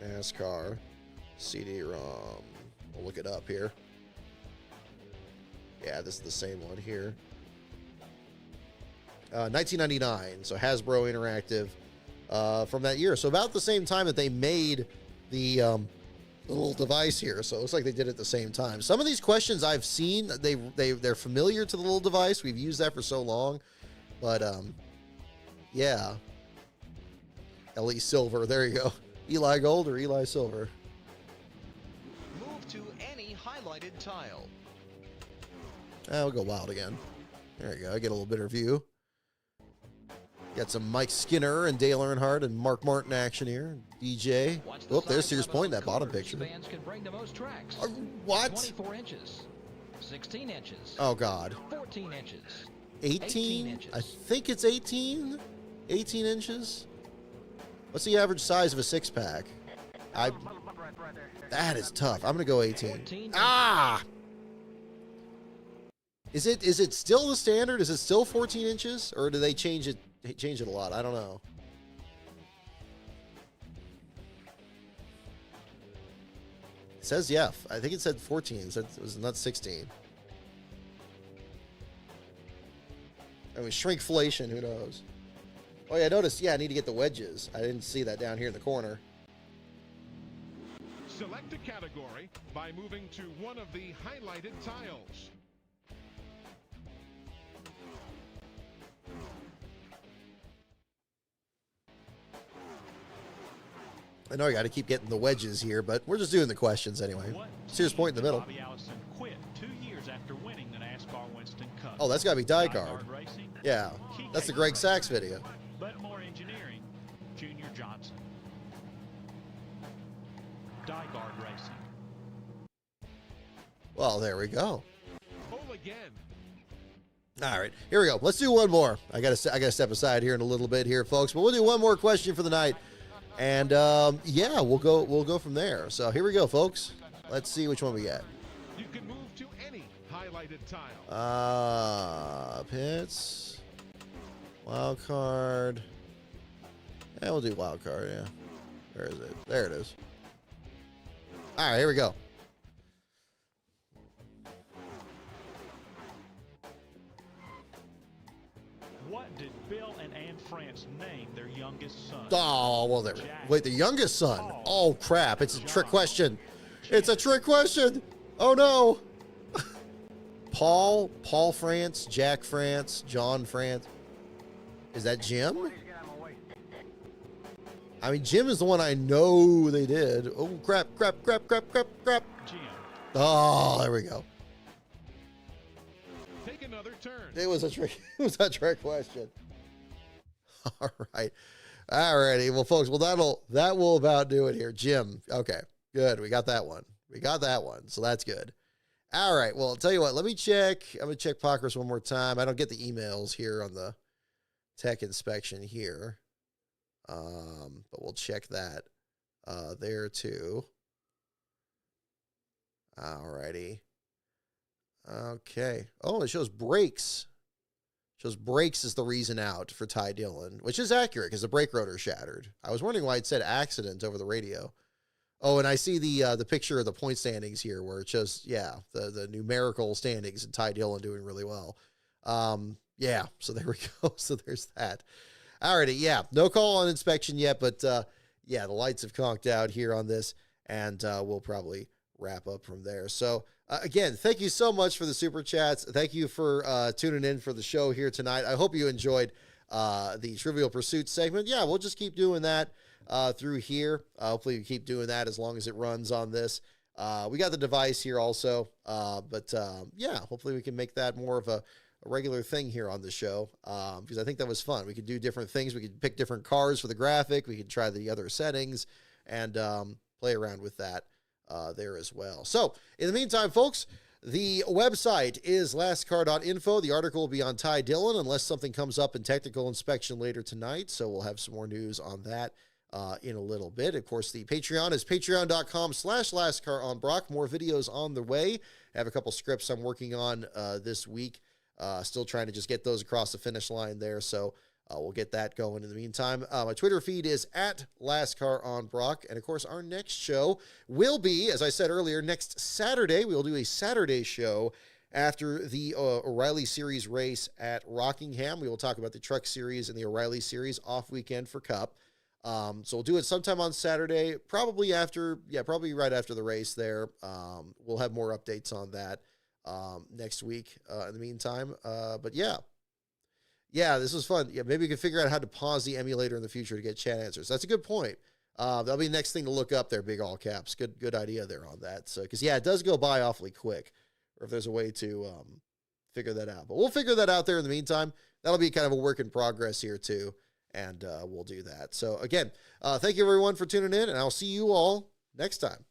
NASCAR CD-ROM. We'll look it up here. Yeah, this is the same one here. 1999, so Hasbro Interactive from that year. So about the same time that they made the little device here. So it looks like they did it at the same time. Some of these questions I've seen, they're familiar to the little device. We've used that for so long. But, yeah. Ellie Silver, there you go. Eli Gold or Eli Silver? Move to any highlighted tile. We'll go wild again. There you go. I get a little better view. Got some Mike Skinner and Dale Earnhardt and Mark Martin action here. DJ. Oh, there's Sears Point, that bottom picture. Fans can bring the most tracks. What? 24 inches, 16 inches. Oh, God. 14 inches. 18? inches. I think it's 18. 18 inches. What's the average size of a 6-pack? That is tough. I'm going to go 18. Ah! Is it still the standard? Is it still 14 inches? Or do they change it a lot? I don't know. It says, yeah. I think it said 14. It was not 16. I mean, shrinkflation, who knows? Oh, yeah, notice, I need to get the wedges. I didn't see that down here in the corner. Select a category by moving to one of the highlighted tiles. I know I got to keep getting the wedges here, but we're just doing the questions anyway. Sears Point in the middle. Bobby Allison quit 2 years after winning the NASCAR Winston Cup. Oh, that's got to be Die Guard. Racing, Yeah, that's the Greg Sachs video. Butmore Engineering, Junior Johnson. Die Guard Racing. Well, there we go. Hole again. All right, here we go. Let's do one more. I gotta step aside here in a little bit here, folks. But we'll do one more question for the night, and yeah, we'll go from there. So here we go, folks. Let's see which one we get. You can move to any highlighted tile. Pits, wild card. Yeah, we'll do wild card. Yeah, where is it? There it is. All right, here we go. What did Bill and Anne France name their youngest son? Oh, well, there. Wait, the youngest son. Oh, crap. It's a trick question. It's a trick question. Oh, no. Paul France, Jack France, John France. Is that Jim? I mean, Jim is the one I know they did. Oh, crap. Jim. Oh, there we go. Take another turn. It was a trick. It was a trick question. All right. All righty. Well, folks, that will about do it here. Jim. Okay. Good. We got that one. So that's good. All right. Well, I'll tell you what. Let me check. I'm going to check Pockers one more time. I don't get the emails here on the tech inspection here. But we'll check that there too. All righty. Okay. Oh, it shows brakes. Brakes is the reason out for Ty Dillon, which is accurate because the brake rotor shattered. I was wondering why it said accident over the radio. Oh, and I see the picture of the point standings here where it shows, yeah, the numerical standings and Ty Dillon doing really well. Yeah, so there we go. So there's that. Alrighty, yeah, no call on inspection yet, but yeah, the lights have conked out here on this, and we'll probably wrap up from there. So again, thank you so much for the super chats. Thank you for tuning in for the show here tonight. I hope you enjoyed the Trivial Pursuit segment. Yeah, we'll just keep doing that through here. Hopefully we keep doing that as long as it runs on this. We got the device here also, but yeah, hopefully we can make that more of a regular thing here on the show, because I think that was fun. We could do different things. We could pick different cars for the graphic. We could try the other settings and play around with that there as well. So in the meantime, folks, the website is lastcar.info. The article will be on Ty Dillon unless something comes up in technical inspection later tonight. So we'll have some more news on that in a little bit. Of course, the Patreon is patreon.com/lastcaronbrock. More videos on the way. I have a couple scripts I'm working on this week. Still trying to just get those across the finish line there. So we'll get that going in the meantime. My Twitter feed is @LastCarOnBrock. And of course, our next show will be, as I said earlier, next Saturday. We'll do a Saturday show after the O'Reilly Series race at Rockingham. We will talk about the Truck Series and the O'Reilly Series off weekend for Cup. So we'll do it sometime on Saturday, probably right after the race there. We'll have more updates on that next week in the meantime. But yeah, this was fun. Yeah, maybe we can figure out how to pause the emulator in the future to get chat answers. That's a good point. That'll be the next thing to look up there, big all caps. Good idea there on that. So, because yeah, it does go by awfully quick, or if there's a way to figure that out. But we'll figure that out there in the meantime. That'll be kind of a work in progress here too, and we'll do that. So again, thank you everyone for tuning in, and I'll see you all next time.